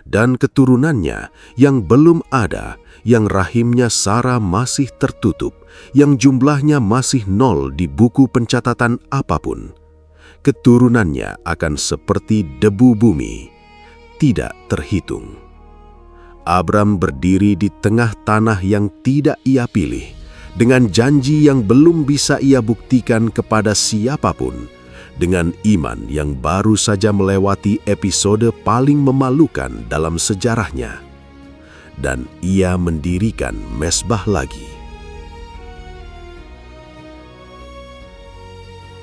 Dan keturunannya yang belum ada, yang rahimnya Sarah masih tertutup, yang jumlahnya masih 0 di buku pencatatan apapun. Keturunannya akan seperti debu bumi, tidak terhitung. Abram berdiri di tengah tanah yang tidak ia pilih, dengan janji yang belum bisa ia buktikan kepada siapapun, dengan iman yang baru saja melewati episode paling memalukan dalam sejarahnya. Dan ia mendirikan mezbah lagi.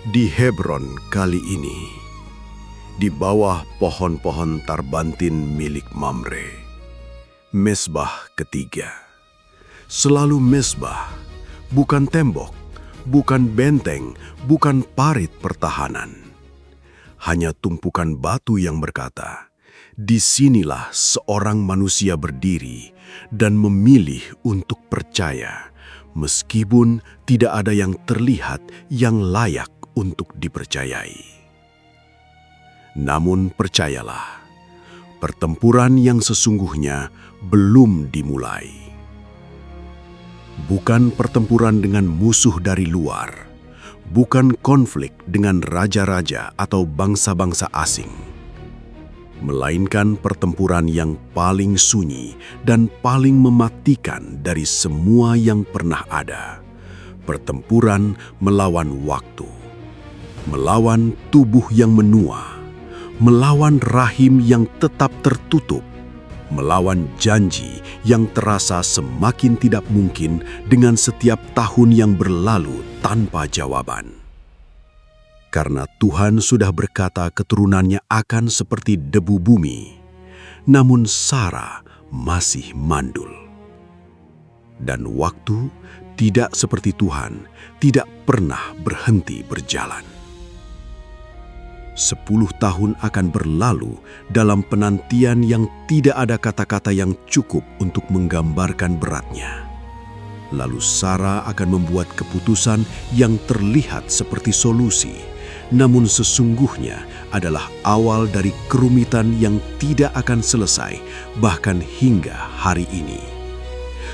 Di Hebron kali ini, di bawah pohon-pohon tarbantin milik Mamre, mezbah ketiga. Selalu mezbah, bukan tembok, bukan benteng, bukan parit pertahanan. Hanya tumpukan batu yang berkata, "Disinilah seorang manusia berdiri dan memilih untuk percaya, meskipun tidak ada yang terlihat yang layak untuk dipercayai." Namun percayalah, pertempuran yang sesungguhnya belum dimulai. Bukan pertempuran dengan musuh dari luar, bukan konflik dengan raja-raja atau bangsa-bangsa asing, melainkan pertempuran yang paling sunyi dan paling mematikan dari semua yang pernah ada. Pertempuran melawan waktu, melawan tubuh yang menua, melawan rahim yang tetap tertutup, melawan janji yang terasa semakin tidak mungkin dengan setiap tahun yang berlalu tanpa jawaban. Karena Tuhan sudah berkata keturunannya akan seperti debu bumi, namun Sarah masih mandul. Dan waktu tidak seperti Tuhan, tidak pernah berhenti berjalan. 10 tahun akan berlalu dalam penantian yang tidak ada kata-kata yang cukup untuk menggambarkan beratnya. Lalu Sarah akan membuat keputusan yang terlihat seperti solusi, namun sesungguhnya adalah awal dari kerumitan yang tidak akan selesai, bahkan hingga hari ini.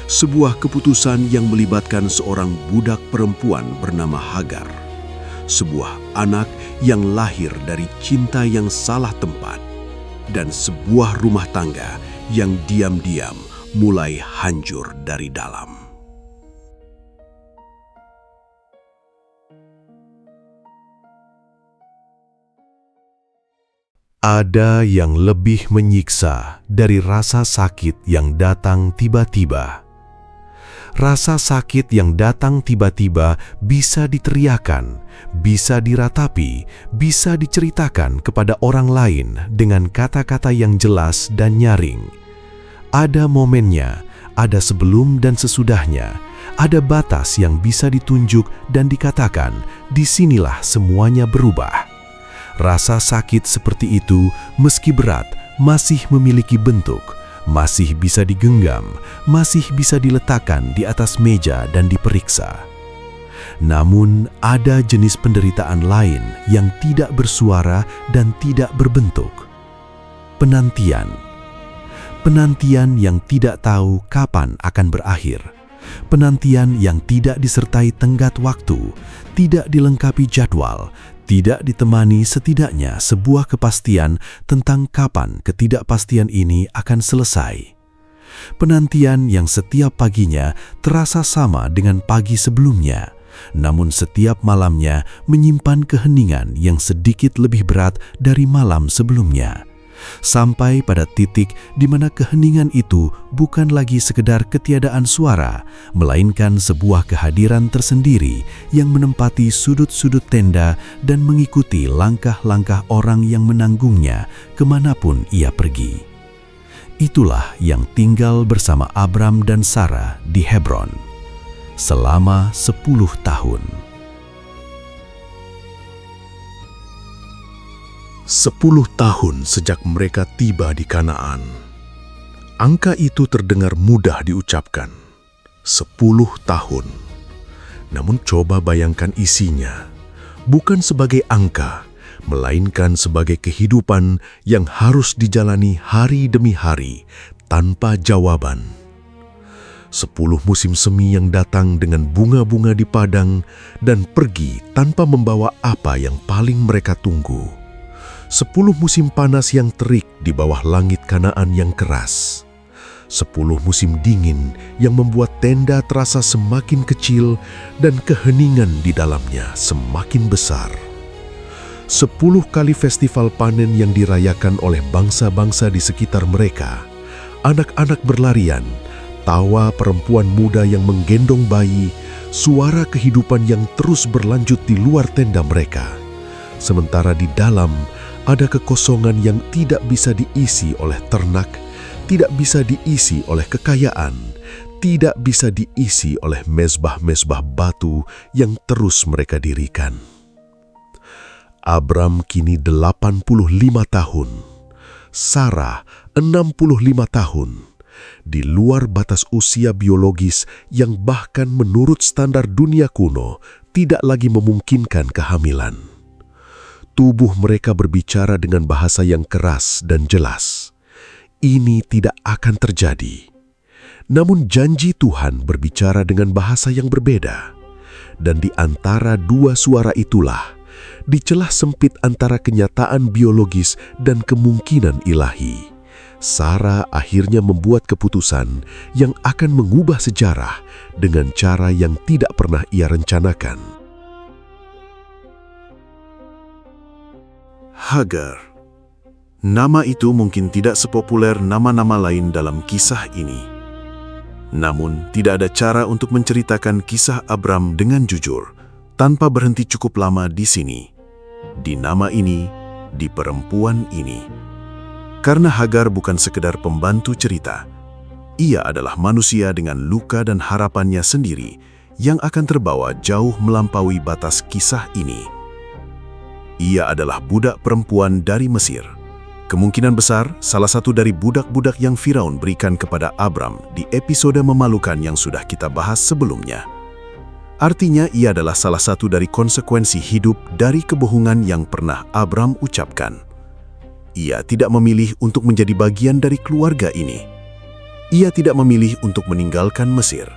Sebuah keputusan yang melibatkan seorang budak perempuan bernama Hagar, sebuah anak yang lahir dari cinta yang salah tempat, dan sebuah rumah tangga yang diam-diam mulai hancur dari dalam. Ada yang lebih menyiksa dari rasa sakit yang datang tiba-tiba. Rasa sakit yang datang tiba-tiba bisa diteriakan, bisa diratapi, bisa diceritakan kepada orang lain dengan kata-kata yang jelas dan nyaring. Ada momennya, ada sebelum dan sesudahnya, ada batas yang bisa ditunjuk dan dikatakan, disinilah semuanya berubah. Rasa sakit seperti itu, meski berat, masih memiliki bentuk, masih bisa digenggam, masih bisa diletakkan di atas meja dan diperiksa. Namun, ada jenis penderitaan lain yang tidak bersuara dan tidak berbentuk. Penantian. Penantian yang tidak tahu kapan akan berakhir. Penantian yang tidak disertai tenggat waktu, tidak dilengkapi jadwal, tidak ditemani setidaknya sebuah kepastian tentang kapan ketidakpastian ini akan selesai. Penantian yang setiap paginya terasa sama dengan pagi sebelumnya, namun setiap malamnya menyimpan keheningan yang sedikit lebih berat dari malam sebelumnya. Sampai pada titik di mana keheningan itu bukan lagi sekedar ketiadaan suara, melainkan sebuah kehadiran tersendiri yang menempati sudut-sudut tenda dan mengikuti langkah-langkah orang yang menanggungnya kemanapun ia pergi. Itulah yang tinggal bersama Abram dan Sarah di Hebron selama 10 tahun. 10 tahun sejak mereka tiba di Kanaan. Angka itu terdengar mudah diucapkan. 10 tahun. Namun coba bayangkan isinya. Bukan sebagai angka, melainkan sebagai kehidupan yang harus dijalani hari demi hari tanpa jawaban. 10 musim semi yang datang dengan bunga-bunga di padang dan pergi tanpa membawa apa yang paling mereka tunggu. 10 musim panas yang terik di bawah langit Kanaan yang keras. 10 musim dingin yang membuat tenda terasa semakin kecil dan keheningan di dalamnya semakin besar. 10 kali festival panen yang dirayakan oleh bangsa-bangsa di sekitar mereka. Anak-anak berlarian, tawa perempuan muda yang menggendong bayi, suara kehidupan yang terus berlanjut di luar tenda mereka. Sementara di dalam, ada kekosongan yang tidak bisa diisi oleh ternak, tidak bisa diisi oleh kekayaan, tidak bisa diisi oleh mezbah-mezbah batu yang terus mereka dirikan. Abram kini 85 tahun, Sarah 65 tahun, di luar batas usia biologis yang bahkan menurut standar dunia kuno tidak lagi memungkinkan kehamilan. Tubuh mereka berbicara dengan bahasa yang keras dan jelas. Ini tidak akan terjadi. Namun janji Tuhan berbicara dengan bahasa yang berbeda. Dan di antara dua suara itulah, di celah sempit antara kenyataan biologis dan kemungkinan ilahi, Sarah akhirnya membuat keputusan yang akan mengubah sejarah dengan cara yang tidak pernah ia rencanakan. Hagar. Nama itu mungkin tidak sepopuler nama-nama lain dalam kisah ini. Namun, tidak ada cara untuk menceritakan kisah Abram dengan jujur, tanpa berhenti cukup lama di sini, di nama ini, di perempuan ini. Karena Hagar bukan sekedar pembantu cerita, ia adalah manusia dengan luka dan harapannya sendiri yang akan terbawa jauh melampaui batas kisah ini. Ia adalah budak perempuan dari Mesir. Kemungkinan besar salah satu dari budak-budak yang Firaun berikan kepada Abram di episode memalukan yang sudah kita bahas sebelumnya. Artinya ia adalah salah satu dari konsekuensi hidup dari kebohongan yang pernah Abram ucapkan. Ia tidak memilih untuk menjadi bagian dari keluarga ini. Ia tidak memilih untuk meninggalkan Mesir.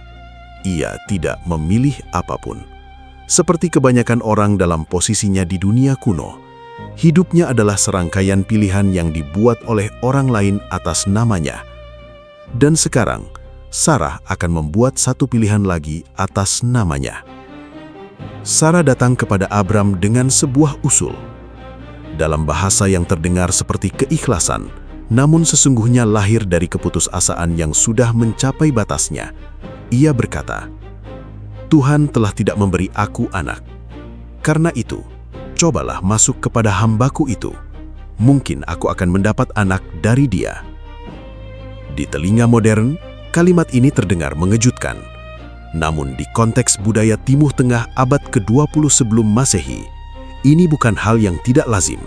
Ia tidak memilih apapun. Seperti kebanyakan orang dalam posisinya di dunia kuno, hidupnya adalah serangkaian pilihan yang dibuat oleh orang lain atas namanya. Dan sekarang, Sarah akan membuat satu pilihan lagi atas namanya. Sarah datang kepada Abram dengan sebuah usul. Dalam bahasa yang terdengar seperti keikhlasan, namun sesungguhnya lahir dari keputusasaan yang sudah mencapai batasnya. ia berkata, "Tuhan telah tidak memberi aku anak. Karena itu, cobalah masuk kepada hambaku itu. Mungkin aku akan mendapat anak dari dia." Di telinga modern, kalimat ini terdengar mengejutkan. Namun di konteks budaya Timur Tengah abad ke-20 sebelum Masehi, ini bukan hal yang tidak lazim.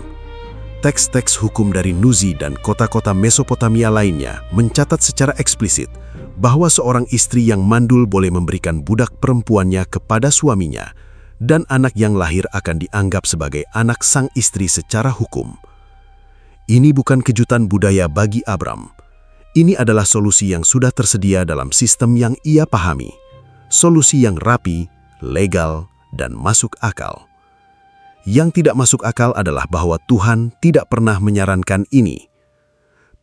Teks-teks hukum dari Nuzi dan kota-kota Mesopotamia lainnya mencatat secara eksplisit bahwa seorang istri yang mandul boleh memberikan budak perempuannya kepada suaminya, dan anak yang lahir akan dianggap sebagai anak sang istri secara hukum. Ini bukan kejutan budaya bagi Abram. Ini adalah solusi yang sudah tersedia dalam sistem yang ia pahami. Solusi yang rapi, legal, dan masuk akal. Yang tidak masuk akal adalah bahwa Tuhan tidak pernah menyarankan ini.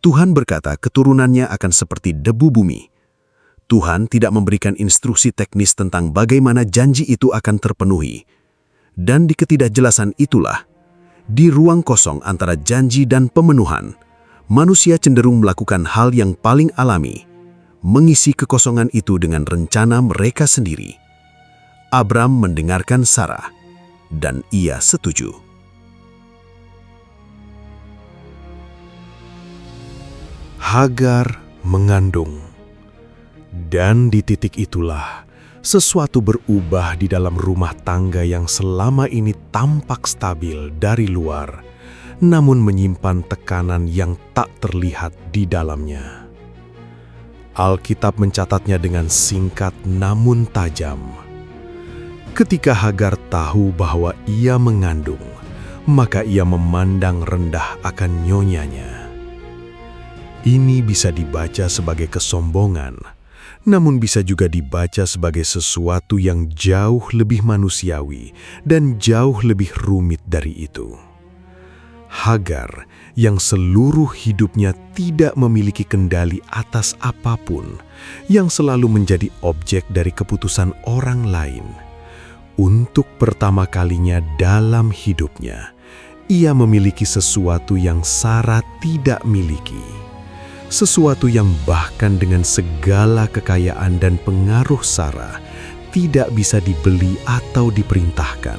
Tuhan berkata keturunannya akan seperti debu bumi. Tuhan tidak memberikan instruksi teknis tentang bagaimana janji itu akan terpenuhi. Dan di ketidakjelasan itulah, di ruang kosong antara janji dan pemenuhan, manusia cenderung melakukan hal yang paling alami, mengisi kekosongan itu dengan rencana mereka sendiri. Abram mendengarkan Sarah, dan ia setuju. Hagar mengandung. Dan di titik itulah, sesuatu berubah di dalam rumah tangga yang selama ini tampak stabil dari luar, namun menyimpan tekanan yang tak terlihat di dalamnya. Alkitab mencatatnya dengan singkat namun tajam. Ketika Hagar tahu bahwa ia mengandung, maka ia memandang rendah akan nyonyanya. Ini bisa dibaca sebagai kesombongan, namun bisa juga dibaca sebagai sesuatu yang jauh lebih manusiawi dan jauh lebih rumit dari itu. Hagar yang seluruh hidupnya tidak memiliki kendali atas apapun, yang selalu menjadi objek dari keputusan orang lain. Untuk pertama kalinya dalam hidupnya, ia memiliki sesuatu yang Sarah tidak miliki. Sesuatu yang bahkan dengan segala kekayaan dan pengaruh Sarah tidak bisa dibeli atau diperintahkan.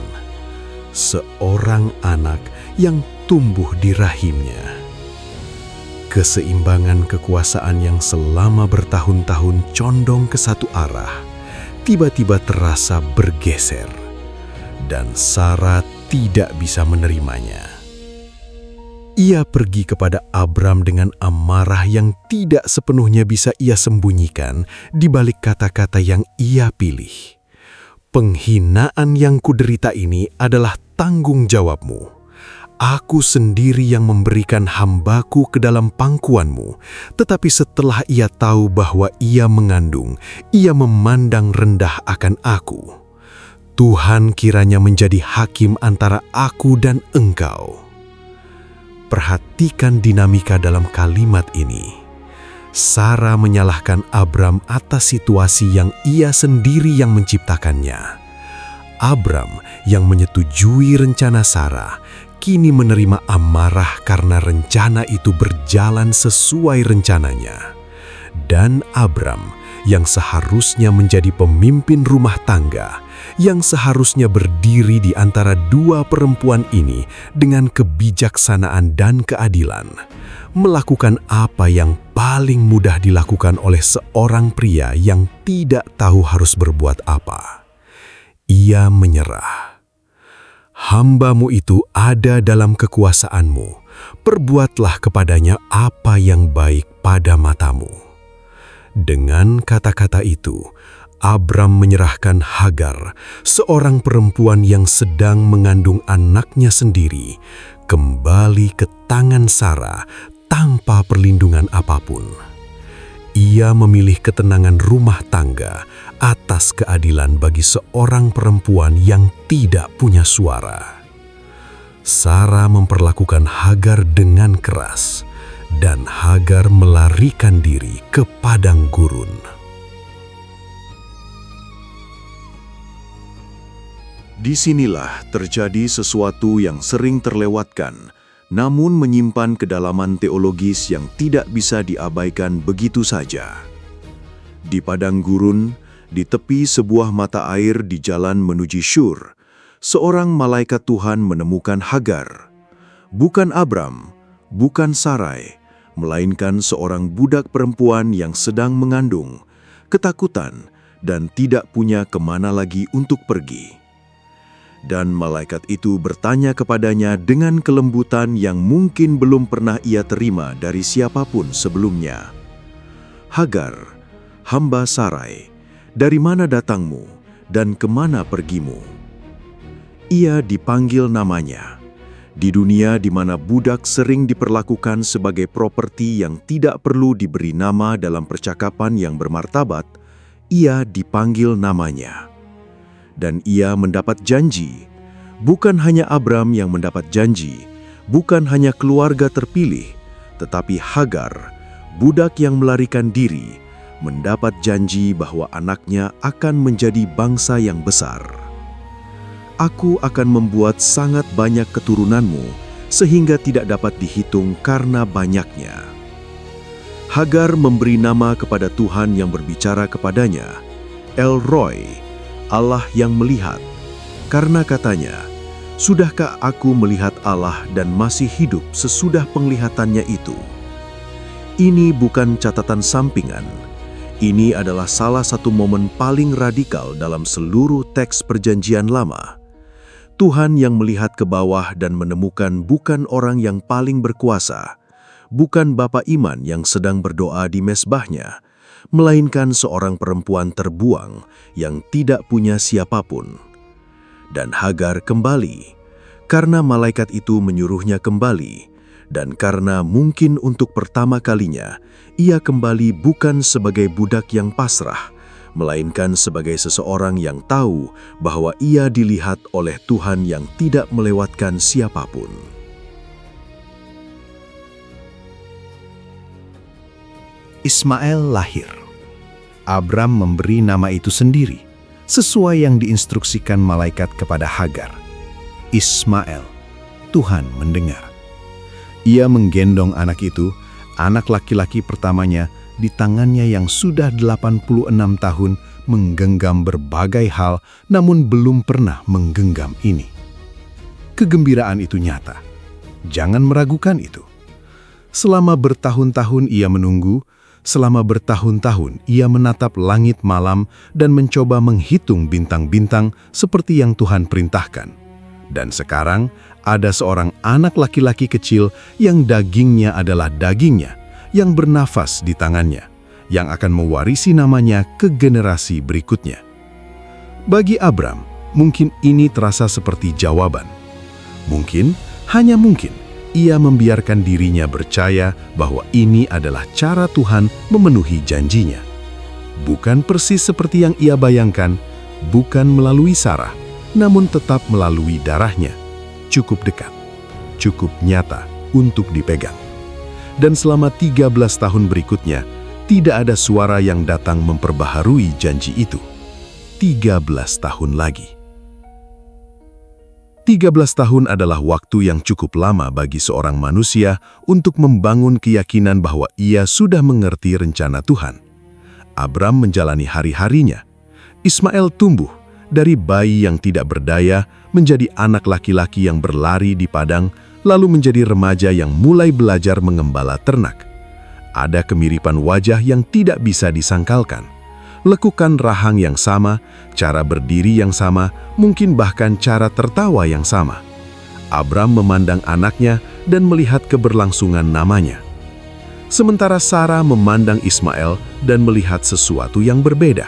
Seorang anak yang tumbuh di rahimnya. Keseimbangan kekuasaan yang selama bertahun-tahun condong ke satu arah, tiba-tiba terasa bergeser, dan Sarah tidak bisa menerimanya. Ia pergi kepada Abram dengan amarah yang tidak sepenuhnya bisa ia sembunyikan di balik kata-kata yang ia pilih. "Penghinaan yang kuderita ini adalah tanggung jawabmu. Aku sendiri yang memberikan hambaku ke dalam pangkuanmu." Tetapi setelah ia tahu bahwa ia mengandung, ia memandang rendah akan aku. "Tuhan kiranya menjadi hakim antara aku dan engkau." Perhatikan dinamika dalam kalimat ini. Sarah menyalahkan Abram atas situasi yang ia sendiri yang menciptakannya. Abram yang menyetujui rencana Sarah, kini menerima amarah karena rencana itu berjalan sesuai rencananya. Dan Abram yang seharusnya menjadi pemimpin rumah tangga, yang seharusnya berdiri di antara dua perempuan ini dengan kebijaksanaan dan keadilan, melakukan apa yang paling mudah dilakukan oleh seorang pria yang tidak tahu harus berbuat apa. Ia menyerah. "Hambamu itu ada dalam kekuasaanmu, perbuatlah kepadanya apa yang baik pada matamu." Dengan kata-kata itu, Abram menyerahkan Hagar, seorang perempuan yang sedang mengandung anaknya sendiri, kembali ke tangan Sarah tanpa perlindungan apapun. Ia memilih ketenangan rumah tangga atas keadilan bagi seorang perempuan yang tidak punya suara. Sarah memperlakukan Hagar dengan keras, dan Hagar melarikan diri ke padang gurun. Disinilah terjadi sesuatu yang sering terlewatkan, namun menyimpan kedalaman teologis yang tidak bisa diabaikan begitu saja. Di padang gurun, Di tepi sebuah mata air di jalan menuju Syur, seorang malaikat Tuhan menemukan Hagar. Bukan Abram, bukan Sarai, melainkan seorang budak perempuan yang sedang mengandung, ketakutan, dan tidak punya kemana lagi untuk pergi. Dan malaikat itu bertanya kepadanya dengan kelembutan yang mungkin belum pernah ia terima dari siapapun sebelumnya. Hagar, hamba Sarai, dari mana datangmu dan kemana pergimu? Ia dipanggil namanya. Di dunia di mana budak sering diperlakukan sebagai properti yang tidak perlu diberi nama dalam percakapan yang bermartabat, ia dipanggil namanya. Dan ia mendapat janji. Bukan hanya Abram yang mendapat janji, bukan hanya keluarga terpilih, tetapi Hagar, budak yang melarikan diri, mendapat janji bahwa anaknya akan menjadi bangsa yang besar. Aku akan membuat sangat banyak keturunanmu, sehingga tidak dapat dihitung karena banyaknya. Hagar memberi nama kepada Tuhan yang berbicara kepadanya, El Roi, Allah yang melihat, karena katanya, "Sudahkah aku melihat Allah dan masih hidup sesudah penglihatannya itu?" Ini bukan catatan sampingan. Ini adalah salah satu momen paling radikal dalam seluruh teks Perjanjian Lama. Tuhan yang melihat ke bawah dan menemukan bukan orang yang paling berkuasa, bukan bapa iman yang sedang berdoa di mezbahnya, melainkan seorang perempuan terbuang yang tidak punya siapapun. Dan Hagar kembali, karena malaikat itu menyuruhnya kembali, dan karena mungkin untuk pertama kalinya, ia kembali bukan sebagai budak yang pasrah, melainkan sebagai seseorang yang tahu bahwa ia dilihat oleh Tuhan yang tidak melewatkan siapapun. Ismail lahir. Abram memberi nama itu sendiri, sesuai yang diinstruksikan malaikat kepada Hagar. Ismail, Tuhan mendengar. Ia menggendong anak itu, anak laki-laki pertamanya, di tangannya yang sudah 86 tahun menggenggam berbagai hal, namun belum pernah menggenggam ini. Kegembiraan itu nyata. Jangan meragukan itu. Selama bertahun-tahun ia menunggu, selama bertahun-tahun ia menatap langit malam dan mencoba menghitung bintang-bintang seperti yang Tuhan perintahkan. Dan sekarang ada seorang anak laki-laki kecil yang dagingnya adalah dagingnya, yang bernafas di tangannya, yang akan mewarisi namanya ke generasi berikutnya. Bagi Abram, mungkin ini terasa seperti jawaban. Mungkin, hanya mungkin, ia membiarkan dirinya percaya bahwa ini adalah cara Tuhan memenuhi janjinya. Bukan persis seperti yang ia bayangkan, bukan melalui Sarah, namun tetap melalui darahnya. Cukup dekat, cukup nyata untuk dipegang. Dan selama 13 tahun berikutnya, tidak ada suara yang datang memperbaharui janji itu. 13 tahun lagi. 13 tahun adalah waktu yang cukup lama bagi seorang manusia untuk membangun keyakinan bahwa ia sudah mengerti rencana Tuhan. Abram menjalani hari-harinya. Ismail tumbuh dari bayi yang tidak berdaya menjadi anak laki-laki yang berlari di padang, lalu menjadi remaja yang mulai belajar mengembala ternak. Ada kemiripan wajah yang tidak bisa disangkalkan. Lekukan rahang yang sama, cara berdiri yang sama, mungkin bahkan cara tertawa yang sama. Abram memandang anaknya dan melihat keberlangsungan namanya. Sementara Sarah memandang Ismail dan melihat sesuatu yang berbeda.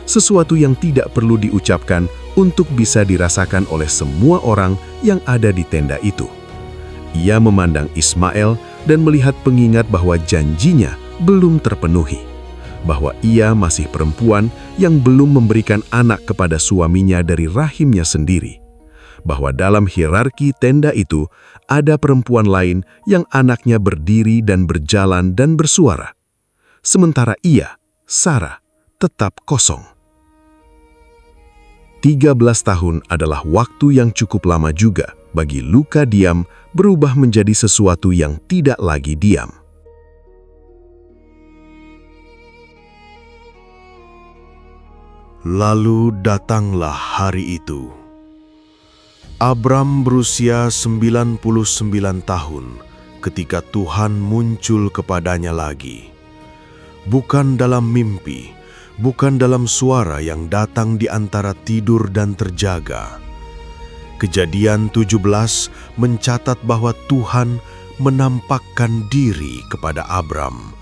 Sesuatu yang tidak perlu diucapkan untuk bisa dirasakan oleh semua orang yang ada di tenda itu. Ia memandang Ismail dan melihat pengingat bahwa janjinya belum terpenuhi. Bahwa ia masih perempuan yang belum memberikan anak kepada suaminya dari rahimnya sendiri. Bahwa dalam hierarki tenda itu ada perempuan lain yang anaknya berdiri dan berjalan dan bersuara. Sementara ia, Sarah, tetap kosong. 13 tahun adalah waktu yang cukup lama juga bagi luka diam berubah menjadi sesuatu yang tidak lagi diam. Lalu datanglah hari itu. Abram berusia 99 tahun ketika Tuhan muncul kepadanya lagi. Bukan dalam mimpi, bukan dalam suara yang datang di antara tidur dan terjaga. Kejadian 17 mencatat bahwa Tuhan menampakkan diri kepada Abram.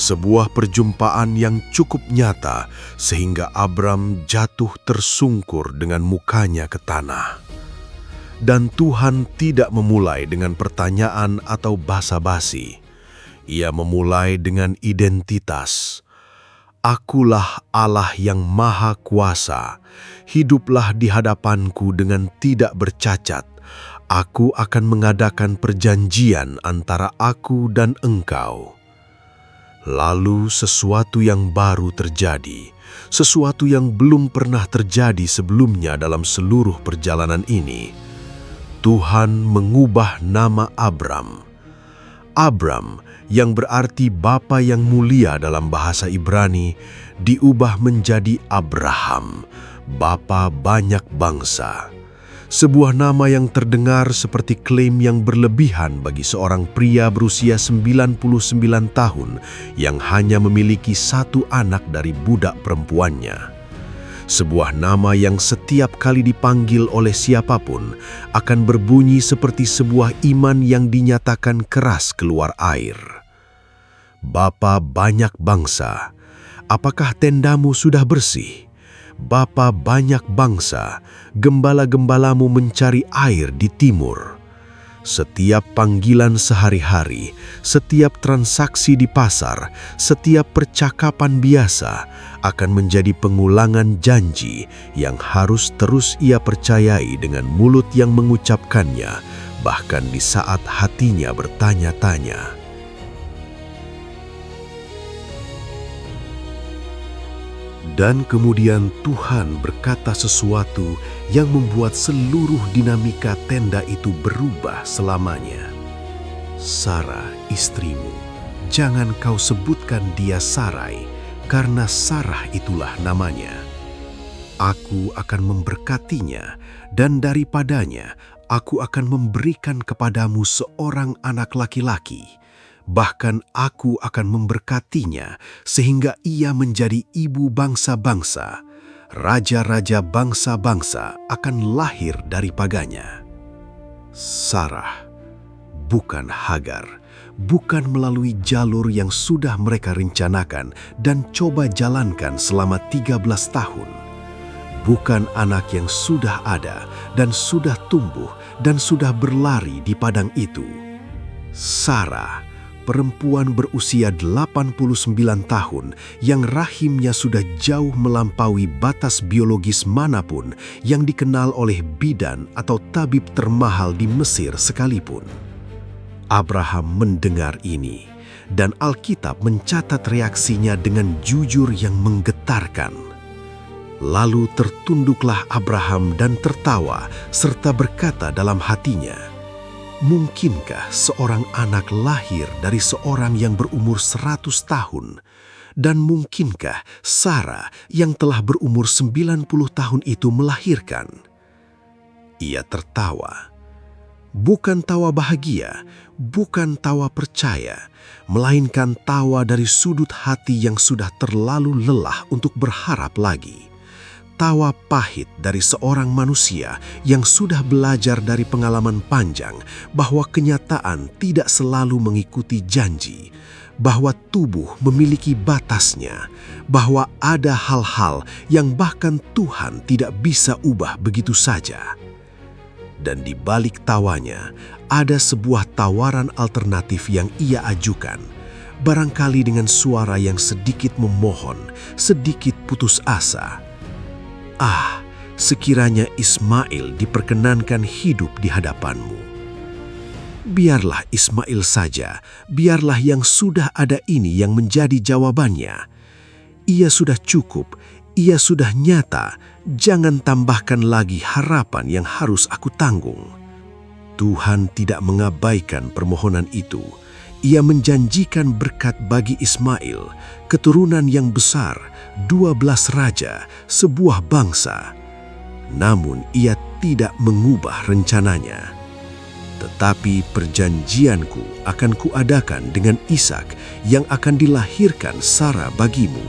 Sebuah perjumpaan yang cukup nyata sehingga Abram jatuh tersungkur dengan mukanya ke tanah. Dan Tuhan tidak memulai dengan pertanyaan atau basa-basi. Ia memulai dengan identitas. Akulah Allah yang Maha Kuasa. Hiduplah di hadapanku dengan tidak bercacat. Aku akan mengadakan perjanjian antara aku dan engkau. Lalu sesuatu yang baru terjadi, sesuatu yang belum pernah terjadi sebelumnya dalam seluruh perjalanan ini. Tuhan mengubah nama Abram. Abram, yang berarti Bapa yang mulia dalam bahasa Ibrani, diubah menjadi Abraham, Bapa banyak bangsa. Sebuah nama yang terdengar seperti klaim yang berlebihan bagi seorang pria berusia 99 tahun yang hanya memiliki satu anak dari budak perempuannya. Sebuah nama yang setiap kali dipanggil oleh siapapun akan berbunyi seperti sebuah iman yang dinyatakan keras keluar air. Bapa banyak bangsa, apakah tendamu sudah bersih? Bapa banyak bangsa, gembala-gembalamu mencari air di timur. Setiap panggilan sehari-hari, setiap transaksi di pasar, setiap percakapan biasa akan menjadi pengulangan janji yang harus terus ia percayai dengan mulut yang mengucapkannya, bahkan di saat hatinya bertanya-tanya. Dan kemudian Tuhan berkata sesuatu yang membuat seluruh dinamika tenda itu berubah selamanya. Sarah, istrimu, jangan kau sebutkan dia Sarai, karena Sarah itulah namanya. Aku akan memberkatinya, dan daripadanya aku akan memberikan kepadamu seorang anak laki-laki. Bahkan aku akan memberkatinya sehingga ia menjadi ibu bangsa-bangsa. Raja-raja bangsa-bangsa akan lahir daripadanya. Sarah, bukan Hagar, bukan melalui jalur yang sudah mereka rencanakan dan coba jalankan selama 13 tahun. Bukan anak yang sudah ada dan sudah tumbuh dan sudah berlari di padang itu. Sarah, perempuan berusia 89 tahun yang rahimnya sudah jauh melampaui batas biologis manapun yang dikenal oleh bidan atau tabib termahal di Mesir sekalipun. Abraham mendengar ini, dan Alkitab mencatat reaksinya dengan jujur yang menggetarkan. Lalu tertunduklah Abraham dan tertawa serta berkata dalam hatinya, "Mungkinkah seorang anak lahir dari seorang yang berumur 100 tahun? Dan mungkinkah Sarah yang telah berumur 90 tahun itu melahirkan?" Ia tertawa. Bukan tawa bahagia, bukan tawa percaya, melainkan tawa dari sudut hati yang sudah terlalu lelah untuk berharap lagi. Tawa pahit dari seorang manusia yang sudah belajar dari pengalaman panjang bahwa kenyataan tidak selalu mengikuti janji, bahwa tubuh memiliki batasnya, bahwa ada hal-hal yang bahkan Tuhan tidak bisa ubah begitu saja. Dan di balik tawanya ada sebuah tawaran alternatif yang ia ajukan, barangkali dengan suara yang sedikit memohon, sedikit putus asa. "Ah, sekiranya Ismail diperkenankan hidup di hadapanmu." Biarlah Ismail saja, biarlah yang sudah ada ini yang menjadi jawabannya. Ia sudah cukup, ia sudah nyata, jangan tambahkan lagi harapan yang harus aku tanggung. Tuhan tidak mengabaikan permohonan itu. Ia menjanjikan berkat bagi Ismail, keturunan yang besar, 12 raja, sebuah bangsa. Namun ia tidak mengubah rencananya. Tetapi perjanjianku akan kuadakan dengan Ishak yang akan dilahirkan Sara bagimu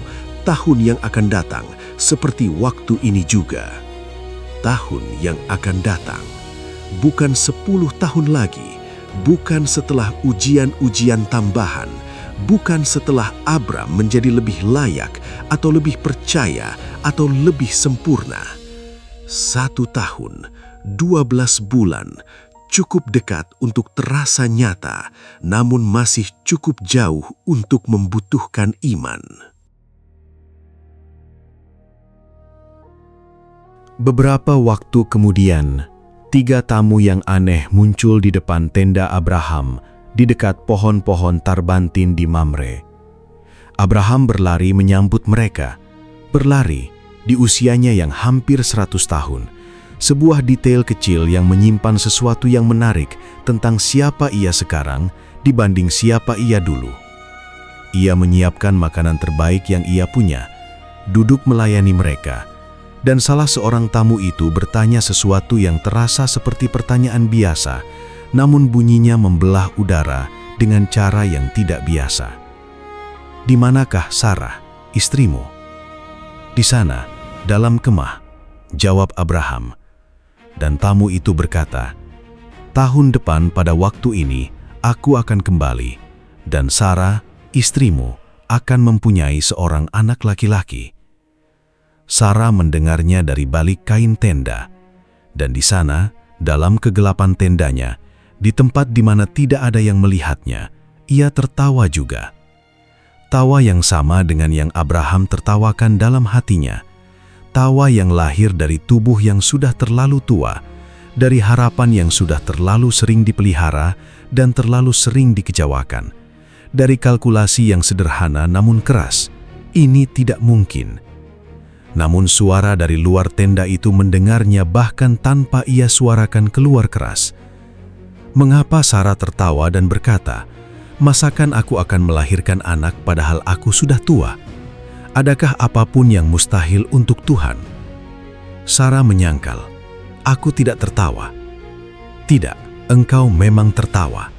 tahun yang akan datang, seperti waktu ini juga. Tahun yang akan datang, bukan 10 tahun lagi, bukan setelah ujian-ujian tambahan, bukan setelah Abram menjadi lebih layak atau lebih percaya atau lebih sempurna. 1 tahun, 12 bulan, cukup dekat untuk terasa nyata, namun masih cukup jauh untuk membutuhkan iman. Beberapa waktu kemudian, 3 tamu yang aneh muncul di depan tenda Abraham di dekat pohon-pohon tarbantin di Mamre. Abraham berlari menyambut mereka, berlari di usianya yang hampir 100 tahun. Sebuah detail kecil yang menyimpan sesuatu yang menarik tentang siapa ia sekarang dibanding siapa ia dulu. Ia menyiapkan makanan terbaik yang ia punya, duduk melayani mereka, dan salah seorang tamu itu bertanya sesuatu yang terasa seperti pertanyaan biasa, namun bunyinya membelah udara dengan cara yang tidak biasa. "Di manakah Sarah, istrimu?" "Di sana, dalam kemah," jawab Abraham. Dan tamu itu berkata, "Tahun depan pada waktu ini, aku akan kembali, dan Sarah, istrimu, akan mempunyai seorang anak laki-laki." Sarah mendengarnya dari balik kain tenda, dan di sana, dalam kegelapan tendanya, di tempat di mana tidak ada yang melihatnya, ia tertawa juga. Tawa yang sama dengan yang Abraham tertawakan dalam hatinya. Tawa yang lahir dari tubuh yang sudah terlalu tua, dari harapan yang sudah terlalu sering dipelihara dan terlalu sering dikecewakan, dari kalkulasi yang sederhana namun keras. Ini tidak mungkin. Namun suara dari luar tenda itu mendengarnya bahkan tanpa ia suarakan keluar keras. Mengapa Sarah tertawa dan berkata, "Masakan aku akan melahirkan anak padahal aku sudah tua? Adakah apapun yang mustahil untuk Tuhan?" Sarah menyangkal, "Aku tidak tertawa." "Tidak, engkau memang tertawa."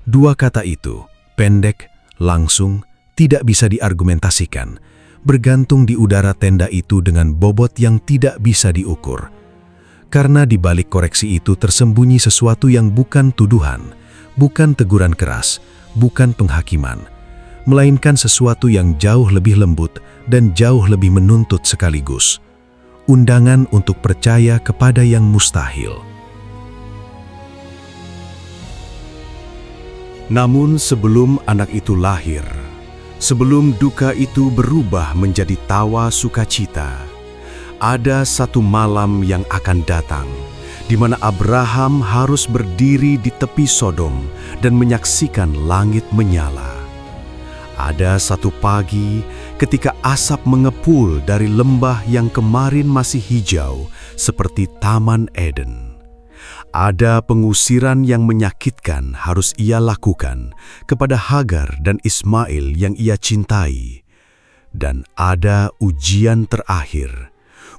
2 kata itu, pendek, langsung, tidak bisa diargumentasikan, bergantung di udara tenda itu dengan bobot yang tidak bisa diukur. Karena di balik koreksi itu tersembunyi sesuatu yang bukan tuduhan, bukan teguran keras, bukan penghakiman, melainkan sesuatu yang jauh lebih lembut dan jauh lebih menuntut sekaligus. Undangan untuk percaya kepada yang mustahil. Namun sebelum anak itu lahir, sebelum duka itu berubah menjadi tawa sukacita, ada satu malam yang akan datang, di mana Abraham harus berdiri di tepi Sodom dan menyaksikan langit menyala. Ada satu pagi ketika asap mengepul dari lembah yang kemarin masih hijau seperti Taman Eden. Ada pengusiran yang menyakitkan harus ia lakukan kepada Hagar dan Ismail yang ia cintai. Dan ada ujian terakhir,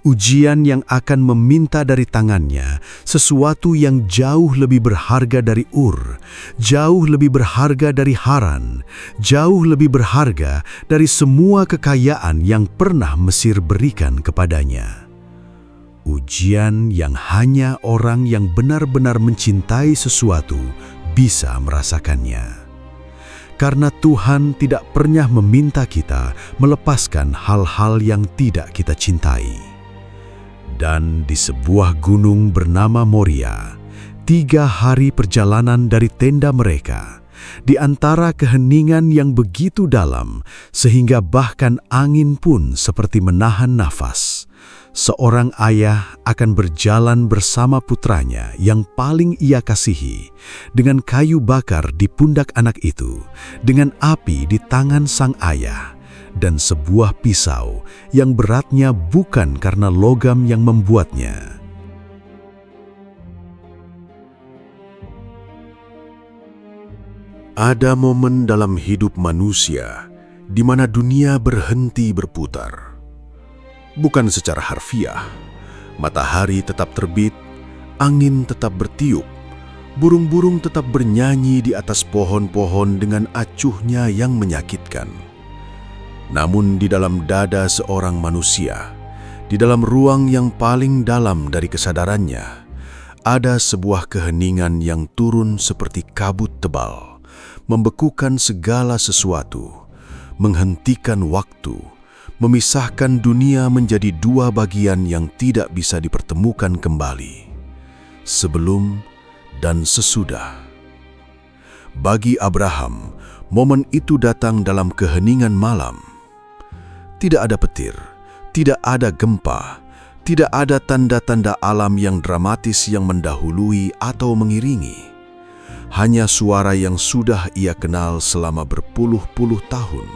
ujian yang akan meminta dari tangannya sesuatu yang jauh lebih berharga dari Ur, jauh lebih berharga dari Haran, jauh lebih berharga dari semua kekayaan yang pernah Mesir berikan kepadanya. Ujian yang hanya orang yang benar-benar mencintai sesuatu bisa merasakannya. Karena Tuhan tidak pernah meminta kita melepaskan hal-hal yang tidak kita cintai. Dan di sebuah gunung bernama Moria, 3 hari perjalanan dari tenda mereka, di antara keheningan yang begitu dalam sehingga bahkan angin pun seperti menahan nafas, seorang ayah akan berjalan bersama putranya yang paling ia kasihi, dengan kayu bakar di pundak anak itu, dengan api di tangan sang ayah, dan sebuah pisau yang beratnya bukan karena logam yang membuatnya. Ada momen dalam hidup manusia di mana dunia berhenti berputar. Bukan secara harfiah, matahari tetap terbit, angin tetap bertiup, burung-burung tetap bernyanyi di atas pohon-pohon dengan acuhnya yang menyakitkan. Namun di dalam dada seorang manusia, di dalam ruang yang paling dalam dari kesadarannya, ada sebuah keheningan yang turun seperti kabut tebal, membekukan segala sesuatu, menghentikan waktu, memisahkan dunia menjadi dua bagian yang tidak bisa dipertemukan kembali, sebelum dan sesudah. Bagi Abraham, momen itu datang dalam keheningan malam. Tidak ada petir, tidak ada gempa, tidak ada tanda-tanda alam yang dramatis yang mendahului atau mengiringi. Hanya suara yang sudah ia kenal selama berpuluh-puluh tahun.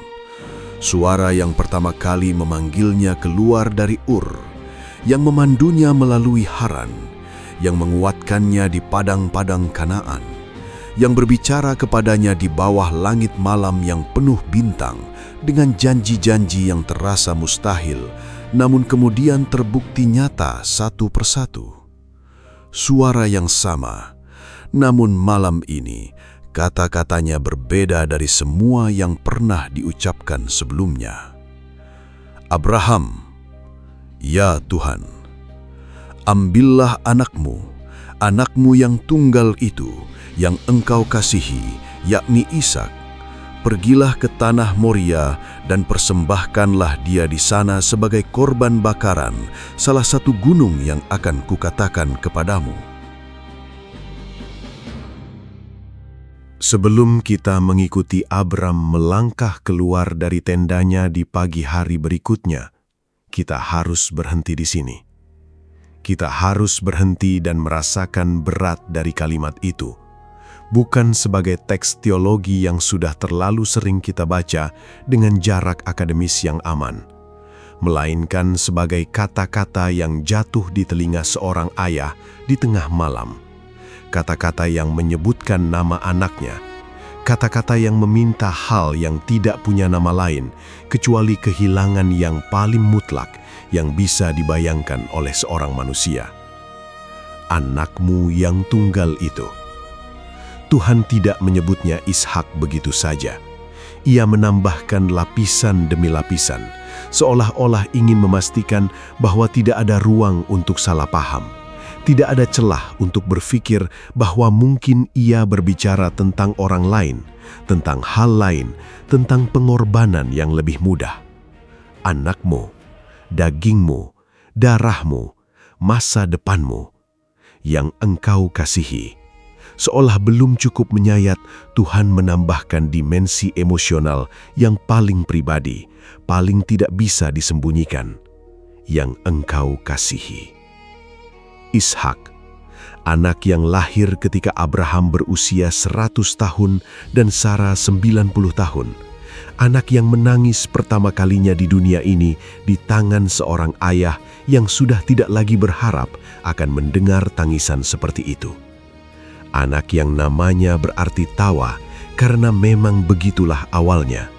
Suara yang pertama kali memanggilnya keluar dari Ur, yang memandunya melalui Haran, yang menguatkannya di padang-padang Kanaan, yang berbicara kepadanya di bawah langit malam yang penuh bintang dengan janji-janji yang terasa mustahil, namun kemudian terbukti nyata satu persatu. Suara yang sama, namun malam ini kata-katanya berbeda dari semua yang pernah diucapkan sebelumnya. Abraham, ya Tuhan, ambillah anakmu yang tunggal itu, yang engkau kasihi, yakni Ishak. Pergilah ke tanah Moria dan persembahkanlah dia di sana sebagai korban bakaran, salah satu gunung yang akan kukatakan kepadamu. Sebelum kita mengikuti Abram melangkah keluar dari tendanya di pagi hari berikutnya, kita harus berhenti di sini. Kita harus berhenti dan merasakan berat dari kalimat itu. Bukan sebagai teks teologi yang sudah terlalu sering kita baca dengan jarak akademis yang aman, melainkan sebagai kata-kata yang jatuh di telinga seorang ayah di tengah malam. Kata-kata yang menyebutkan nama anaknya, kata-kata yang meminta hal yang tidak punya nama lain, kecuali kehilangan yang paling mutlak yang bisa dibayangkan oleh seorang manusia. Anakmu yang tunggal itu. Tuhan tidak menyebutnya Ishak begitu saja. Ia menambahkan lapisan demi lapisan, seolah-olah ingin memastikan bahwa tidak ada ruang untuk salah paham. Tidak ada celah untuk berpikir bahwa mungkin ia berbicara tentang orang lain, tentang hal lain, tentang pengorbanan yang lebih mudah. Anakmu, dagingmu, darahmu, masa depanmu, yang engkau kasihi. Seolah belum cukup menyayat, Tuhan menambahkan dimensi emosional yang paling pribadi, paling tidak bisa disembunyikan, yang engkau kasihi. Ishak, anak yang lahir ketika Abraham berusia 100 tahun dan Sarah 90 tahun. Anak yang menangis pertama kalinya di dunia ini di tangan seorang ayah yang sudah tidak lagi berharap akan mendengar tangisan seperti itu. Anak yang namanya berarti tawa karena memang begitulah awalnya.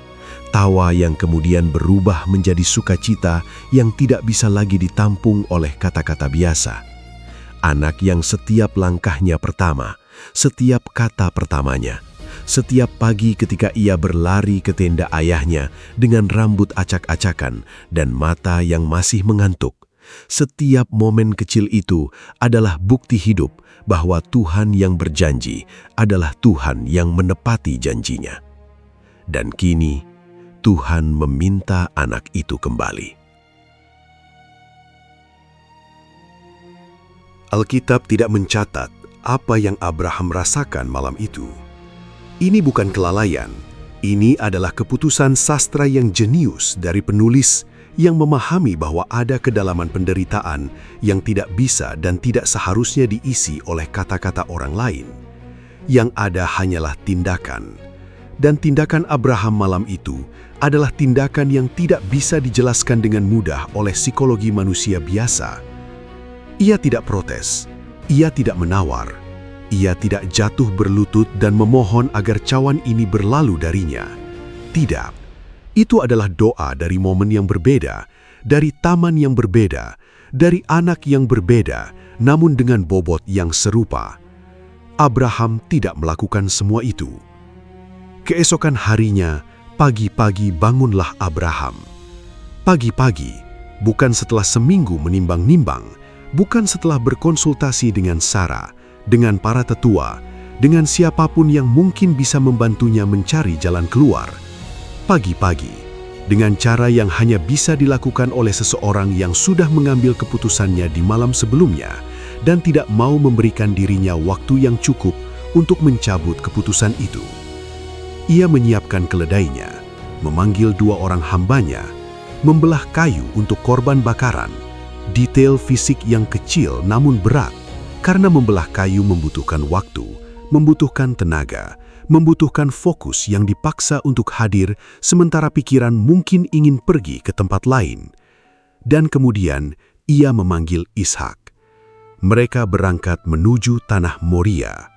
Tawa yang kemudian berubah menjadi sukacita yang tidak bisa lagi ditampung oleh kata-kata biasa. Anak yang setiap langkahnya pertama, setiap kata pertamanya, setiap pagi ketika ia berlari ke tenda ayahnya dengan rambut acak-acakan dan mata yang masih mengantuk, setiap momen kecil itu adalah bukti hidup bahwa Tuhan yang berjanji adalah Tuhan yang menepati janjinya. Dan kini, Tuhan meminta anak itu kembali. Alkitab tidak mencatat apa yang Abraham rasakan malam itu. Ini bukan kelalaian, ini adalah keputusan sastra yang jenius dari penulis yang memahami bahwa ada kedalaman penderitaan yang tidak bisa dan tidak seharusnya diisi oleh kata-kata orang lain. Yang ada hanyalah tindakan. Dan tindakan Abraham malam itu adalah tindakan yang tidak bisa dijelaskan dengan mudah oleh psikologi manusia biasa. Ia tidak protes, ia tidak menawar, Ia tidak jatuh berlutut dan memohon agar cawan ini berlalu darinya. Tidak, itu adalah doa dari momen yang berbeda, dari taman yang berbeda, dari anak yang berbeda, namun dengan bobot yang serupa. Abraham tidak melakukan semua itu. Keesokan harinya, pagi-pagi bangunlah Abraham. Pagi-pagi, bukan setelah seminggu menimbang-nimbang, bukan setelah berkonsultasi dengan Sarah, dengan para tetua, dengan siapapun yang mungkin bisa membantunya mencari jalan keluar. Pagi-pagi, dengan cara yang hanya bisa dilakukan oleh seseorang yang sudah mengambil keputusannya di malam sebelumnya dan tidak mau memberikan dirinya waktu yang cukup untuk mencabut keputusan itu. Ia menyiapkan keledainya, memanggil 2 orang hambanya, membelah kayu untuk korban bakaran. Detail fisik yang kecil namun berat, karena membelah kayu membutuhkan waktu, membutuhkan tenaga, membutuhkan fokus yang dipaksa untuk hadir sementara pikiran mungkin ingin pergi ke tempat lain. Dan kemudian ia memanggil Ishak. Mereka berangkat menuju tanah Moria.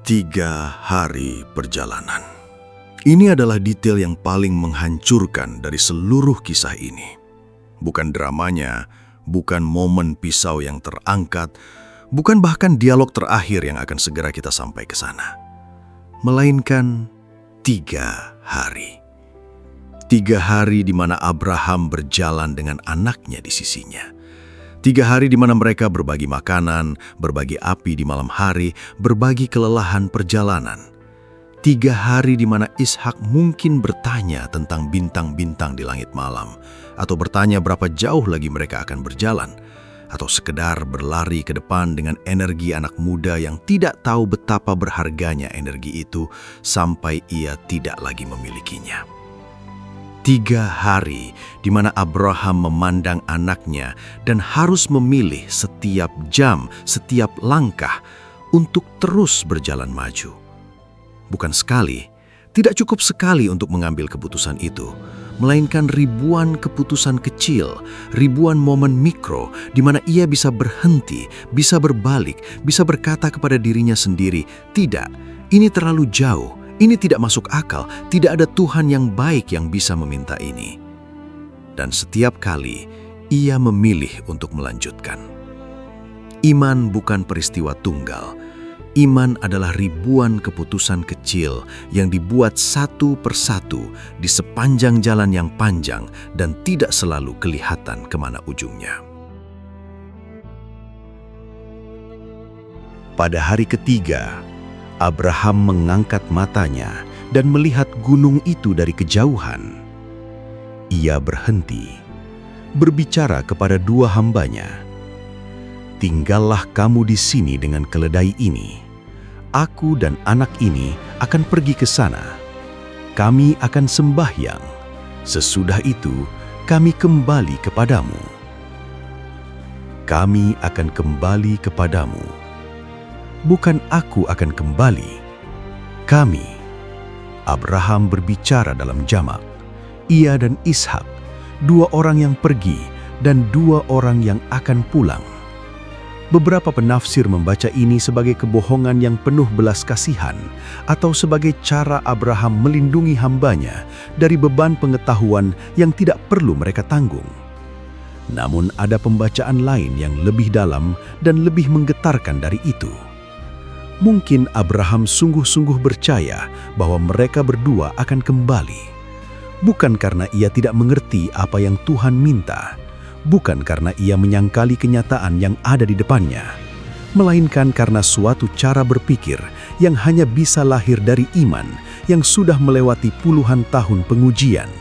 Tiga hari perjalanan. Ini adalah detail yang paling menghancurkan dari seluruh kisah ini. Bukan dramanya, bukan momen pisau yang terangkat, bukan bahkan dialog terakhir yang akan segera kita sampai ke sana. Melainkan 3 hari. 3 hari di mana Abraham berjalan dengan anaknya di sisinya. 3 hari di mana mereka berbagi makanan, berbagi api di malam hari, berbagi kelelahan perjalanan. 3 hari di mana Ishak mungkin bertanya tentang bintang-bintang di langit malam, atau bertanya berapa jauh lagi mereka akan berjalan, atau sekedar berlari ke depan dengan energi anak muda yang tidak tahu betapa berharganya energi itu sampai ia tidak lagi memilikinya. 3 hari di mana Abraham memandang anaknya dan harus memilih setiap jam, setiap langkah untuk terus berjalan maju. Bukan sekali, tidak cukup sekali untuk mengambil keputusan itu, melainkan ribuan keputusan kecil, ribuan momen mikro di mana ia bisa berhenti, bisa berbalik, bisa berkata kepada dirinya sendiri, "Tidak, ini terlalu jauh, ini tidak masuk akal, tidak ada Tuhan yang baik yang bisa meminta ini." Dan setiap kali ia memilih untuk melanjutkan. Iman bukan peristiwa tunggal. Iman adalah ribuan keputusan kecil yang dibuat satu persatu di sepanjang jalan yang panjang dan tidak selalu kelihatan kemana ujungnya. Pada hari ketiga, Abraham mengangkat matanya dan melihat gunung itu dari kejauhan. Ia berhenti, berbicara kepada 2 hambanya. "Tinggallah kamu di sini dengan keledai ini. Aku dan anak ini akan pergi ke sana. Kami akan sembahyang. Sesudah itu, kami kembali kepadamu." Kami akan kembali kepadamu. Bukan aku akan kembali. Kami. Abraham berbicara dalam jamak. Ia dan Ishak, 2 orang yang pergi dan 2 orang yang akan pulang. Beberapa penafsir membaca ini sebagai kebohongan yang penuh belas kasihan atau sebagai cara Abraham melindungi hambanya dari beban pengetahuan yang tidak perlu mereka tanggung. Namun ada pembacaan lain yang lebih dalam dan lebih menggetarkan dari itu. Mungkin Abraham sungguh-sungguh percaya bahwa mereka berdua akan kembali. Bukan karena ia tidak mengerti apa yang Tuhan minta, bukan karena ia menyangkali kenyataan yang ada di depannya, melainkan karena suatu cara berpikir yang hanya bisa lahir dari iman yang sudah melewati puluhan tahun pengujian.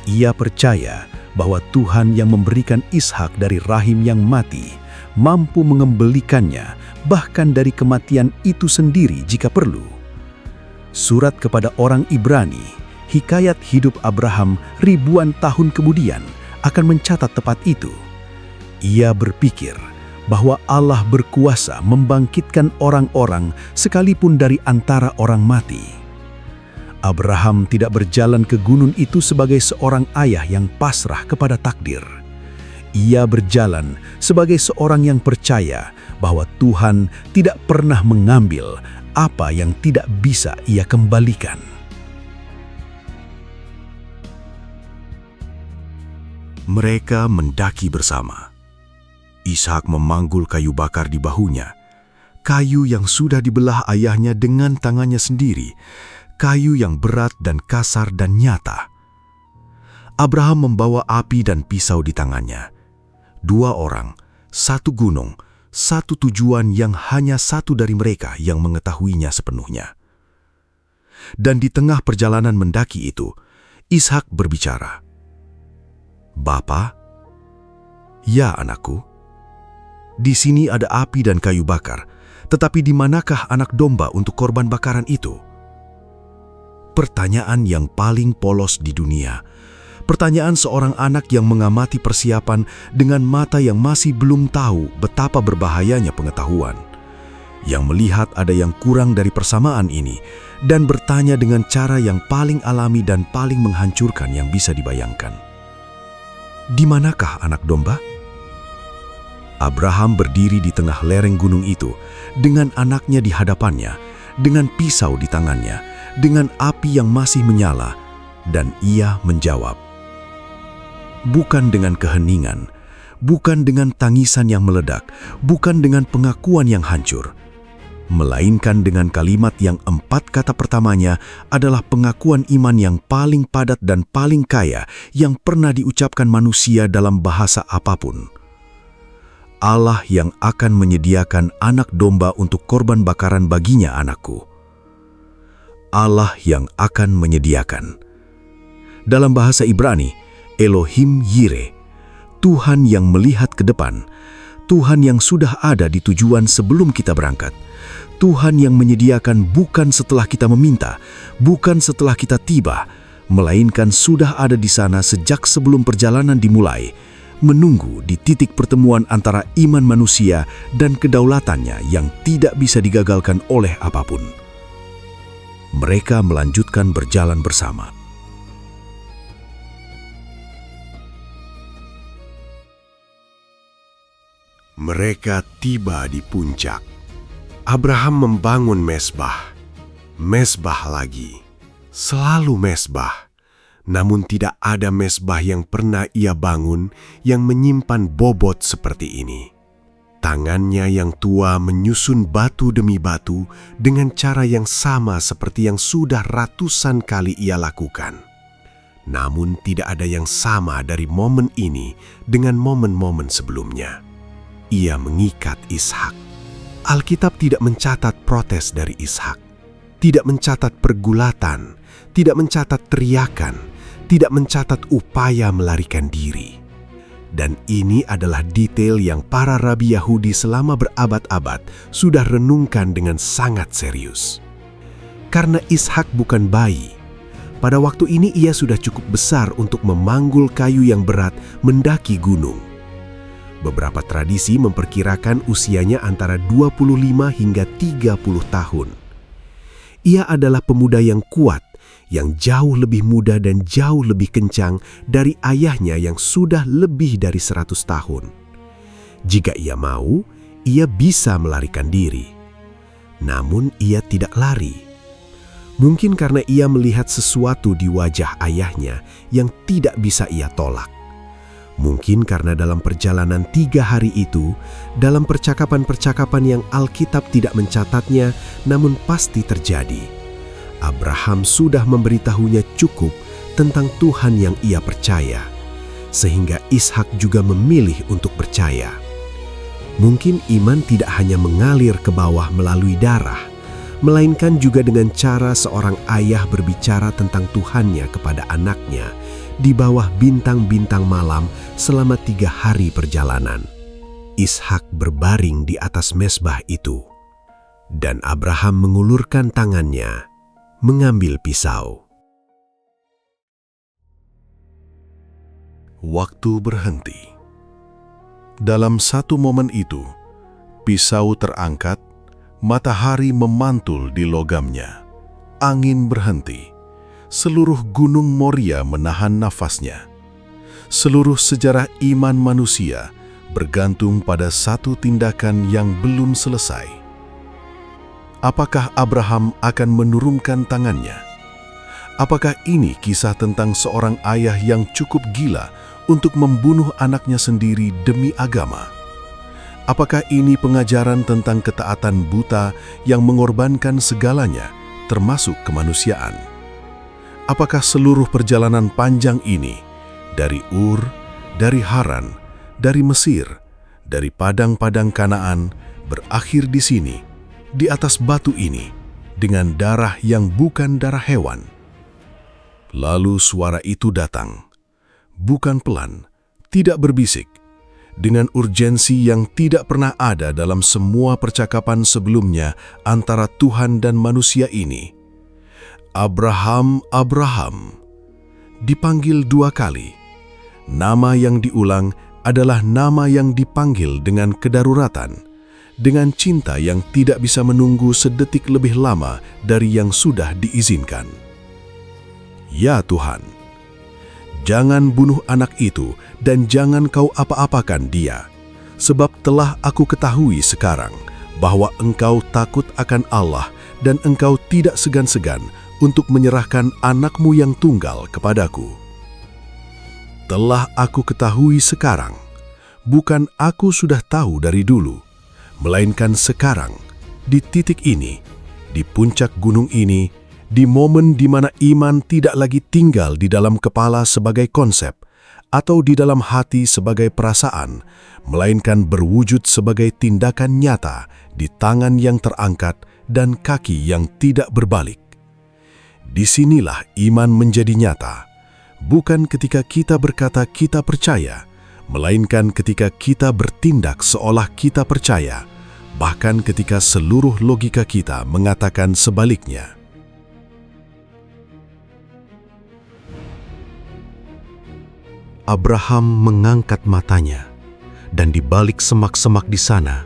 Ia percaya bahwa Tuhan yang memberikan Ishak dari rahim yang mati mampu mengembalikannya bahkan dari kematian itu sendiri jika perlu. Surat kepada orang Ibrani, hikayat hidup Abraham ribuan tahun kemudian, akan mencatat tepat itu. Ia berpikir bahwa Allah berkuasa membangkitkan orang-orang sekalipun dari antara orang mati. Abraham tidak berjalan ke gunung itu sebagai seorang ayah yang pasrah kepada takdir. ia berjalan sebagai seorang yang percaya bahwa Tuhan tidak pernah mengambil apa yang tidak bisa ia kembalikan. Mereka mendaki bersama. Ishak memanggul kayu bakar di bahunya, kayu yang sudah dibelah ayahnya dengan tangannya sendiri, kayu yang berat dan kasar dan nyata. Abraham membawa api dan pisau di tangannya. 2 orang, 1 gunung, 1 tujuan yang hanya satu dari mereka yang mengetahuinya sepenuhnya. Dan di tengah perjalanan mendaki itu, Ishak berbicara, "Bapa, ya anakku, di sini ada api dan kayu bakar, tetapi di manakah anak domba untuk korban bakaran itu?" Pertanyaan yang paling polos di dunia. Pertanyaan seorang anak yang mengamati persiapan dengan mata yang masih belum tahu betapa berbahayanya pengetahuan. Yang melihat ada yang kurang dari persamaan ini dan bertanya dengan cara yang paling alami dan paling menghancurkan yang bisa dibayangkan. Di manakah anak domba? Abraham berdiri di tengah lereng gunung itu dengan anaknya di hadapannya, dengan pisau di tangannya, dengan api yang masih menyala, dan ia menjawab, bukan dengan keheningan, bukan dengan tangisan yang meledak, bukan dengan pengakuan yang hancur, melainkan dengan kalimat yang 4 kata pertamanya adalah pengakuan iman yang paling padat dan paling kaya yang pernah diucapkan manusia dalam bahasa apapun. Allah yang akan menyediakan anak domba untuk korban bakaran baginya, anakku. Allah yang akan menyediakan. Dalam bahasa Ibrani, Elohim Yireh, Tuhan yang melihat ke depan, Tuhan yang sudah ada di tujuan sebelum kita berangkat, Tuhan yang menyediakan bukan setelah kita meminta, bukan setelah kita tiba, melainkan sudah ada di sana sejak sebelum perjalanan dimulai, menunggu di titik pertemuan antara iman manusia dan kedaulatannya yang tidak bisa digagalkan oleh apapun. Mereka melanjutkan berjalan bersama. Mereka tiba di puncak. Abraham membangun mezbah. Mezbah lagi. Selalu mezbah. Namun tidak ada mezbah yang pernah ia bangun yang menyimpan bobot seperti ini. Tangannya yang tua menyusun batu demi batu dengan cara yang sama seperti yang sudah ratusan kali ia lakukan. Namun tidak ada yang sama dari momen ini dengan momen-momen sebelumnya. Ia mengikat Ishak. Alkitab tidak mencatat protes dari Ishak, tidak mencatat pergulatan, tidak mencatat teriakan, tidak mencatat upaya melarikan diri. Dan ini adalah detail yang para rabi Yahudi selama berabad-abad sudah renungkan dengan sangat serius. Karena Ishak bukan bayi, pada waktu ini ia sudah cukup besar untuk memanggul kayu yang berat mendaki gunung. Beberapa tradisi memperkirakan usianya antara 25 hingga 30 tahun. Ia adalah pemuda yang kuat, yang jauh lebih muda dan jauh lebih kencang dari ayahnya yang sudah lebih dari 100 tahun. Jika ia mau, ia bisa melarikan diri. Namun ia tidak lari. Mungkin karena ia melihat sesuatu di wajah ayahnya yang tidak bisa ia tolak. Mungkin karena dalam perjalanan 3 hari itu, dalam percakapan-percakapan yang Alkitab tidak mencatatnya, namun pasti terjadi, Abraham sudah memberitahunya cukup tentang Tuhan yang ia percaya, sehingga Ishak juga memilih untuk percaya. Mungkin iman tidak hanya mengalir ke bawah melalui darah, melainkan juga dengan cara seorang ayah berbicara tentang Tuhannya kepada anaknya di bawah bintang-bintang malam selama 3 hari perjalanan. Ishak berbaring di atas mezbah itu, dan Abraham mengulurkan tangannya, mengambil pisau. Waktu berhenti. Dalam satu momen itu, pisau terangkat, matahari memantul di logamnya, angin berhenti, seluruh gunung Moria menahan nafasnya. Seluruh sejarah iman manusia bergantung pada satu tindakan yang belum selesai. Apakah Abraham akan menurunkan tangannya? Apakah ini kisah tentang seorang ayah yang cukup gila untuk membunuh anaknya sendiri demi agama? Apakah ini pengajaran tentang ketaatan buta yang mengorbankan segalanya, termasuk kemanusiaan? Apakah seluruh perjalanan panjang ini, dari Ur, dari Haran, dari Mesir, dari padang-padang Kanaan, berakhir di sini, di atas batu ini, dengan darah yang bukan darah hewan? Lalu suara itu datang, bukan pelan, tidak berbisik, dengan urgensi yang tidak pernah ada dalam semua percakapan sebelumnya antara Tuhan dan manusia ini. Abraham, Abraham. Dipanggil 2 kali. Nama yang diulang adalah nama yang dipanggil dengan kedaruratan, dengan cinta yang tidak bisa menunggu sedetik lebih lama dari yang sudah diizinkan. Ya Tuhan, jangan bunuh anak itu dan jangan kau apa-apakan dia, sebab telah aku ketahui sekarang bahwa engkau takut akan Allah dan engkau tidak segan-segan untuk menyerahkan anakmu yang tunggal kepadaku. Telah aku ketahui sekarang, bukan aku sudah tahu dari dulu, melainkan sekarang, di titik ini, di puncak gunung ini, di momen di mana iman tidak lagi tinggal di dalam kepala sebagai konsep atau di dalam hati sebagai perasaan, melainkan berwujud sebagai tindakan nyata di tangan yang terangkat dan kaki yang tidak berbalik. Disinilah iman menjadi nyata, bukan ketika kita berkata kita percaya, melainkan ketika kita bertindak seolah kita percaya, bahkan ketika seluruh logika kita mengatakan sebaliknya. Abraham mengangkat matanya, dan di balik semak-semak di sana,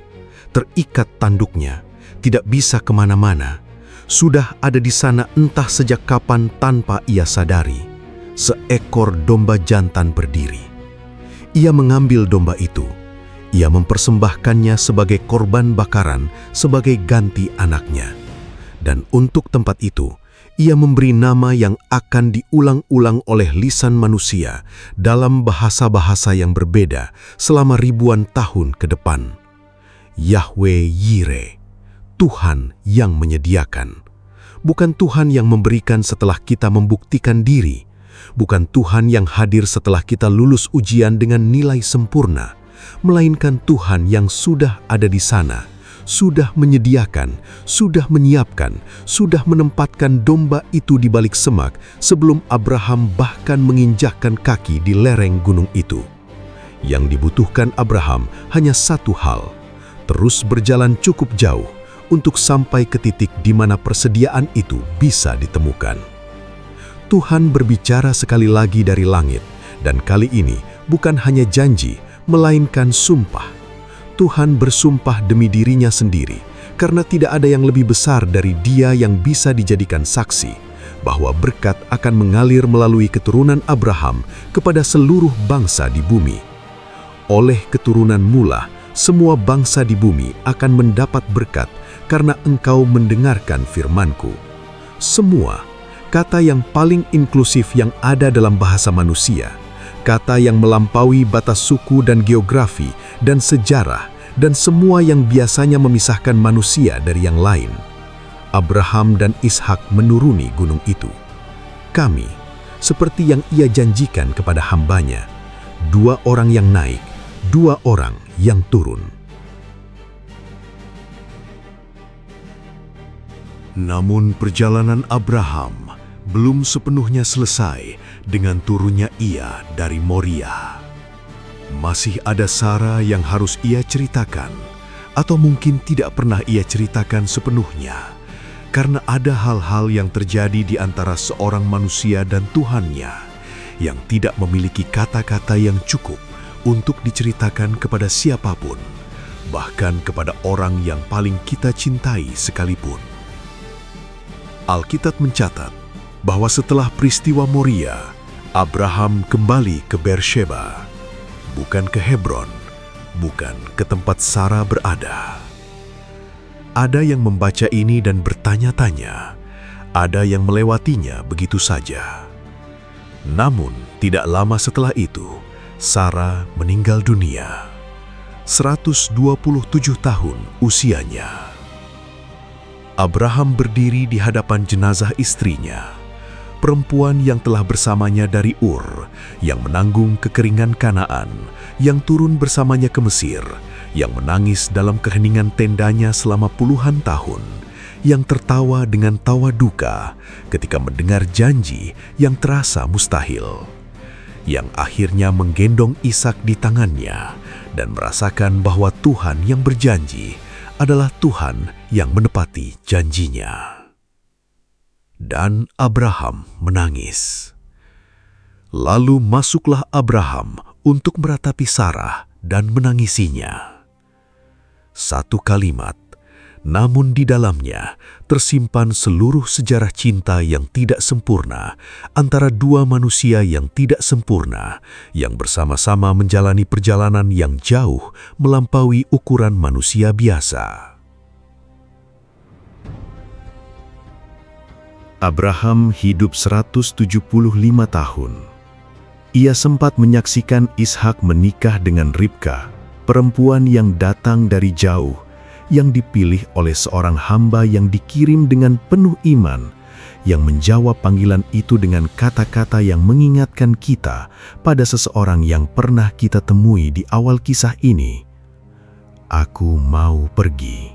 terikat tanduknya, tidak bisa kemana-mana, sudah ada di sana entah sejak kapan tanpa ia sadari, seekor domba jantan berdiri. Ia mengambil domba itu, ia mempersembahkannya sebagai korban bakaran sebagai ganti anaknya. Dan untuk tempat itu, ia memberi nama yang akan diulang-ulang oleh lisan manusia dalam bahasa-bahasa yang berbeda selama ribuan tahun ke depan. Yahweh Yireh, Tuhan yang menyediakan. Bukan Tuhan yang memberikan setelah kita membuktikan diri. Bukan Tuhan yang hadir setelah kita lulus ujian dengan nilai sempurna, melainkan Tuhan yang sudah ada di sana, sudah menyediakan, sudah menyiapkan, sudah menempatkan domba itu di balik semak sebelum Abraham bahkan menginjakkan kaki di lereng gunung itu. Yang dibutuhkan Abraham hanya satu hal, terus berjalan cukup jauh untuk sampai ke titik di mana persediaan itu bisa ditemukan. Tuhan berbicara sekali lagi dari langit, dan kali ini bukan hanya janji, melainkan sumpah. Tuhan bersumpah demi dirinya sendiri, karena tidak ada yang lebih besar dari Dia yang bisa dijadikan saksi, bahwa berkat akan mengalir melalui keturunan Abraham kepada seluruh bangsa di bumi. Oleh keturunanmu lah, semua bangsa di bumi akan mendapat berkat karena engkau mendengarkan firman-Ku. Semua, kata yang paling inklusif yang ada dalam bahasa manusia, kata yang melampaui batas suku dan geografi dan sejarah, dan semua yang biasanya memisahkan manusia dari yang lain. Abraham dan Ishak menuruni gunung itu. Kami, seperti yang ia janjikan kepada hambanya, 2 orang yang naik, 2 orang yang turun. Namun perjalanan Abraham belum sepenuhnya selesai dengan turunnya ia dari Moria. Masih ada Sara yang harus ia ceritakan, atau mungkin tidak pernah ia ceritakan sepenuhnya, karena ada hal-hal yang terjadi di antara seorang manusia dan Tuhannya, yang tidak memiliki kata-kata yang cukup untuk diceritakan kepada siapapun, bahkan kepada orang yang paling kita cintai sekalipun. Alkitab mencatat bahwa setelah peristiwa Moria, Abraham kembali ke Beersheba, bukan ke Hebron, bukan ke tempat Sarah berada. Ada yang membaca ini dan bertanya-tanya, ada yang melewatinya begitu saja. Namun, tidak lama setelah itu, Sarah meninggal dunia. 127 tahun usianya. Abraham berdiri di hadapan jenazah istrinya, perempuan yang telah bersamanya dari Ur, yang menanggung kekeringan Kanaan, yang turun bersamanya ke Mesir, yang menangis dalam keheningan tendanya selama puluhan tahun, yang tertawa dengan tawa duka ketika mendengar janji yang terasa mustahil, yang akhirnya menggendong Ishak di tangannya dan merasakan bahwa Tuhan yang berjanji adalah Tuhan yang menepati janjinya. Dan Abraham menangis. Lalu masuklah Abraham untuk meratapi Sarah dan menangisinya. Satu kalimat, namun di dalamnya tersimpan seluruh sejarah cinta yang tidak sempurna antara dua manusia yang tidak sempurna, yang bersama-sama menjalani perjalanan yang jauh melampaui ukuran manusia biasa. Abraham hidup 175 tahun. Ia sempat menyaksikan Ishak menikah dengan Ribka, perempuan yang datang dari jauh, yang dipilih oleh seorang hamba yang dikirim dengan penuh iman, yang menjawab panggilan itu dengan kata-kata yang mengingatkan kita pada seseorang yang pernah kita temui di awal kisah ini. Aku mau pergi.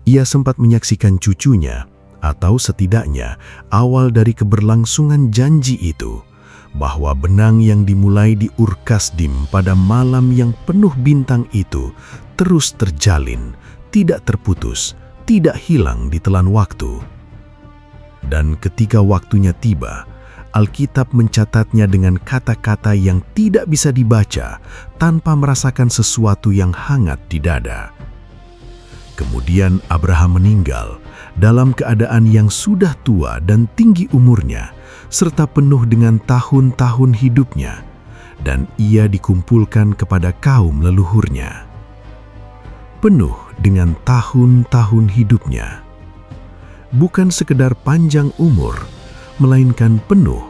Ia sempat menyaksikan cucunya, atau setidaknya awal dari keberlangsungan janji itu, bahwa benang yang dimulai di Ur Kasdim pada malam yang penuh bintang itu terus terjalin, tidak terputus, tidak hilang ditelan waktu. Dan ketika waktunya tiba, Alkitab mencatatnya dengan kata-kata yang tidak bisa dibaca tanpa merasakan sesuatu yang hangat di dada. Kemudian Abraham meninggal dalam keadaan yang sudah tua dan tinggi umurnya, serta penuh dengan tahun-tahun hidupnya, dan ia dikumpulkan kepada kaum leluhurnya. Penuh dengan tahun-tahun hidupnya. Bukan sekedar panjang umur, melainkan penuh,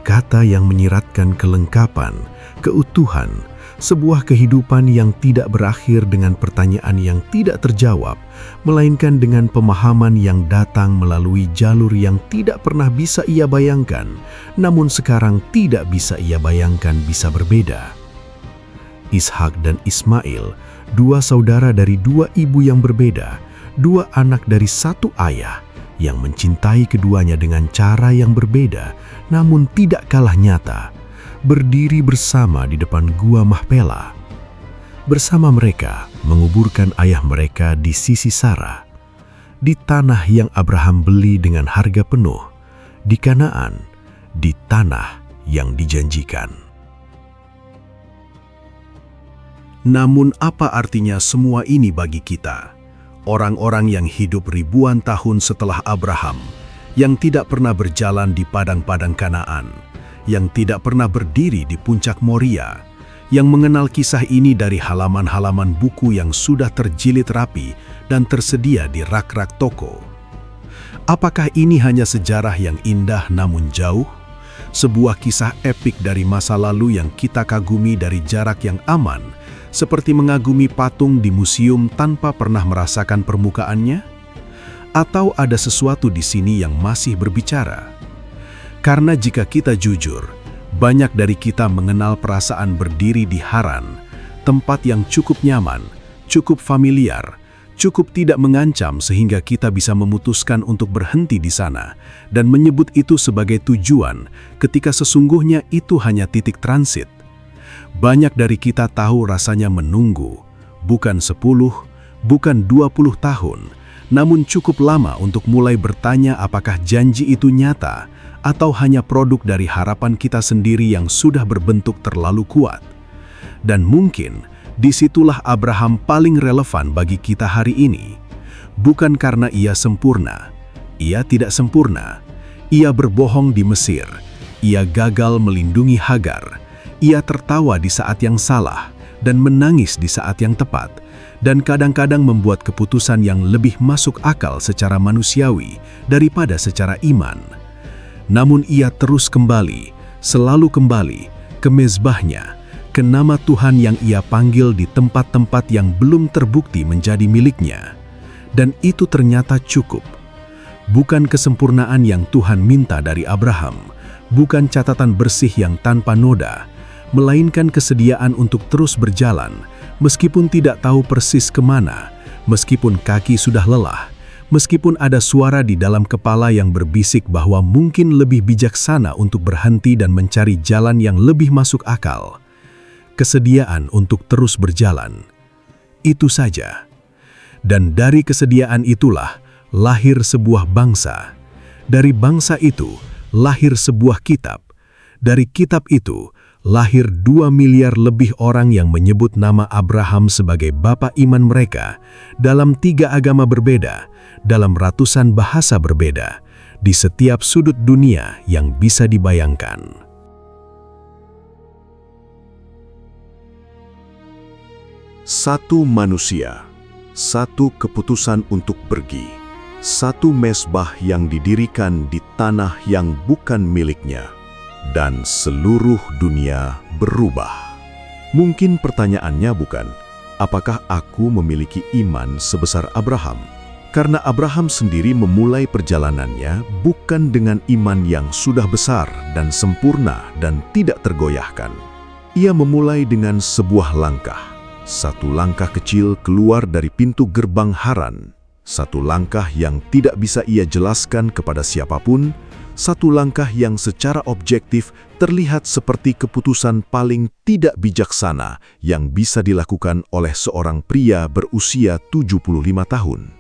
kata yang menyiratkan kelengkapan, keutuhan, sebuah kehidupan yang tidak berakhir dengan pertanyaan yang tidak terjawab, melainkan dengan pemahaman yang datang melalui jalur yang tidak pernah bisa ia bayangkan, namun sekarang tidak bisa ia bayangkan bisa berbeda. Ishak dan Ismail, dua saudara dari dua ibu yang berbeda, dua anak dari satu ayah, yang mencintai keduanya dengan cara yang berbeda, namun tidak kalah nyata, berdiri bersama di depan Gua Mahpela. Bersama mereka menguburkan ayah mereka di sisi Sarah, di tanah yang Abraham beli dengan harga penuh, di Kanaan, di tanah yang dijanjikan. Namun apa artinya semua ini bagi kita, orang-orang yang hidup ribuan tahun setelah Abraham, yang tidak pernah berjalan di padang-padang Kanaan, yang tidak pernah berdiri di puncak Moria, yang mengenal kisah ini dari halaman-halaman buku yang sudah terjilid rapi dan tersedia di rak-rak toko? Apakah ini hanya sejarah yang indah namun jauh? Sebuah kisah epik dari masa lalu yang kita kagumi dari jarak yang aman, seperti mengagumi patung di museum tanpa pernah merasakan permukaannya? Atau ada sesuatu di sini yang masih berbicara? Karena jika kita jujur, banyak dari kita mengenal perasaan berdiri di Haran, tempat yang cukup nyaman, cukup familiar, cukup tidak mengancam sehingga kita bisa memutuskan untuk berhenti di sana dan menyebut itu sebagai tujuan ketika sesungguhnya itu hanya titik transit. Banyak dari kita tahu rasanya menunggu, bukan 10, bukan 20 tahun, namun cukup lama untuk mulai bertanya apakah janji itu nyata atau hanya produk dari harapan kita sendiri yang sudah berbentuk terlalu kuat. Dan mungkin disitulah Abraham paling relevan bagi kita hari ini. Bukan karena ia sempurna, ia tidak sempurna. Ia berbohong di Mesir, Ia gagal melindungi Hagar. Ia tertawa di saat yang salah dan menangis di saat yang tepat, dan kadang-kadang membuat keputusan yang lebih masuk akal secara manusiawi daripada secara iman. Namun ia terus kembali, selalu kembali ke mezbahnya, ke nama Tuhan yang ia panggil di tempat-tempat yang belum terbukti menjadi miliknya. Dan itu ternyata cukup. Bukan kesempurnaan yang Tuhan minta dari Abraham, bukan catatan bersih yang tanpa noda, melainkan kesediaan untuk terus berjalan, meskipun tidak tahu persis kemana, meskipun kaki sudah lelah, meskipun ada suara di dalam kepala yang berbisik bahwa mungkin lebih bijaksana untuk berhenti dan mencari jalan yang lebih masuk akal. Kesediaan untuk terus berjalan. Itu saja. Dan dari kesediaan itulah lahir sebuah bangsa. Dari bangsa itu lahir sebuah kitab. Dari kitab itu lahir 2 miliar lebih orang yang menyebut nama Abraham sebagai bapa iman mereka dalam 3 agama berbeda, dalam ratusan bahasa berbeda, di setiap sudut dunia yang bisa dibayangkan. Satu manusia, satu keputusan untuk pergi, satu mezbah yang didirikan di tanah yang bukan miliknya, dan seluruh dunia berubah. Mungkin pertanyaannya bukan, apakah aku memiliki iman sebesar Abraham? Karena Abraham sendiri memulai perjalanannya bukan dengan iman yang sudah besar dan sempurna dan tidak tergoyahkan. Ia memulai dengan sebuah langkah. Satu langkah kecil keluar dari pintu gerbang Haran. Satu langkah yang tidak bisa ia jelaskan kepada siapapun. Satu langkah yang secara objektif terlihat seperti keputusan paling tidak bijaksana yang bisa dilakukan oleh seorang pria berusia 75 tahun.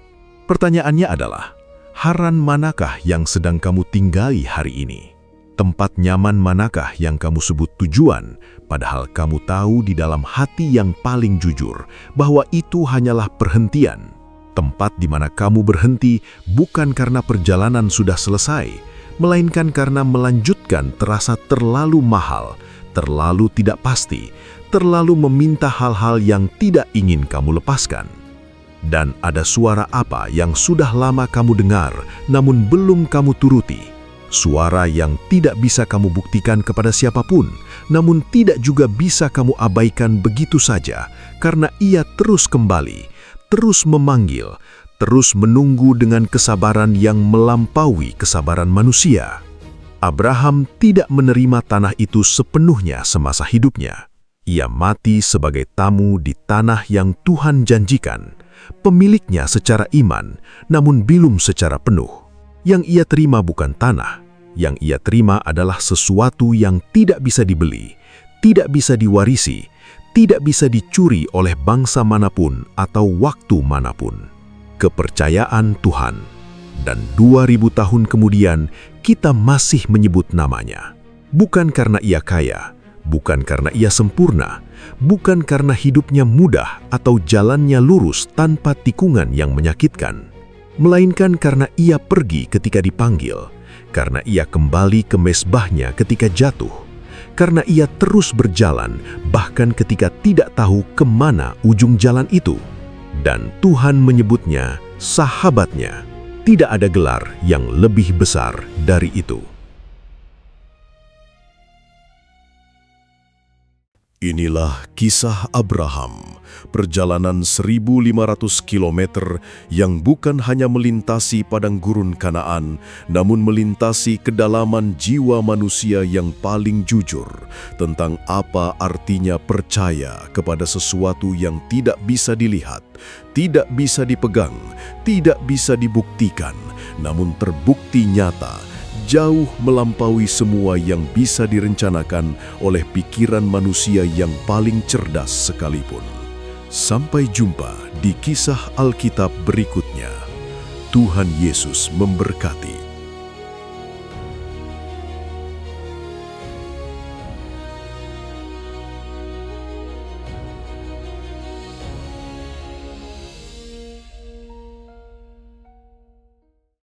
Pertanyaannya adalah, Haran manakah yang sedang kamu tinggali hari ini? Tempat nyaman manakah yang kamu sebut tujuan, padahal kamu tahu di dalam hati yang paling jujur bahwa itu hanyalah perhentian? Tempat di mana kamu berhenti bukan karena perjalanan sudah selesai, melainkan karena melanjutkan terasa terlalu mahal, terlalu tidak pasti, terlalu meminta hal-hal yang tidak ingin kamu lepaskan. Dan ada suara apa yang sudah lama kamu dengar, namun belum kamu turuti? Suara yang tidak bisa kamu buktikan kepada siapapun, namun tidak juga bisa kamu abaikan begitu saja, karena ia terus kembali, terus memanggil, terus menunggu dengan kesabaran yang melampaui kesabaran manusia. Abraham tidak menerima tanah itu sepenuhnya semasa hidupnya. Ia mati sebagai tamu di tanah yang Tuhan janjikan, pemiliknya secara iman, namun belum secara penuh. Yang ia terima bukan tanah, yang ia terima adalah sesuatu yang tidak bisa dibeli, tidak bisa diwarisi, tidak bisa dicuri oleh bangsa manapun atau waktu manapun. Kepercayaan Tuhan. Dan 2000 tahun kemudian kita masih menyebut namanya. Bukan karena ia kaya, bukan karena ia sempurna, bukan karena hidupnya mudah atau jalannya lurus tanpa tikungan yang menyakitkan, melainkan karena ia pergi ketika dipanggil, karena ia kembali ke mezbahnya ketika jatuh, karena ia terus berjalan bahkan ketika tidak tahu kemana ujung jalan itu. Dan Tuhan menyebutnya sahabatnya. Tidak ada gelar yang lebih besar dari itu. Inilah kisah Abraham, perjalanan 1.500 kilometer yang bukan hanya melintasi padang gurun Kanaan, namun melintasi kedalaman jiwa manusia yang paling jujur tentang apa artinya percaya kepada sesuatu yang tidak bisa dilihat, tidak bisa dipegang, tidak bisa dibuktikan, namun terbukti nyata, jauh melampaui semua yang bisa direncanakan oleh pikiran manusia yang paling cerdas sekalipun. Sampai jumpa di kisah Alkitab berikutnya. Tuhan Yesus memberkati.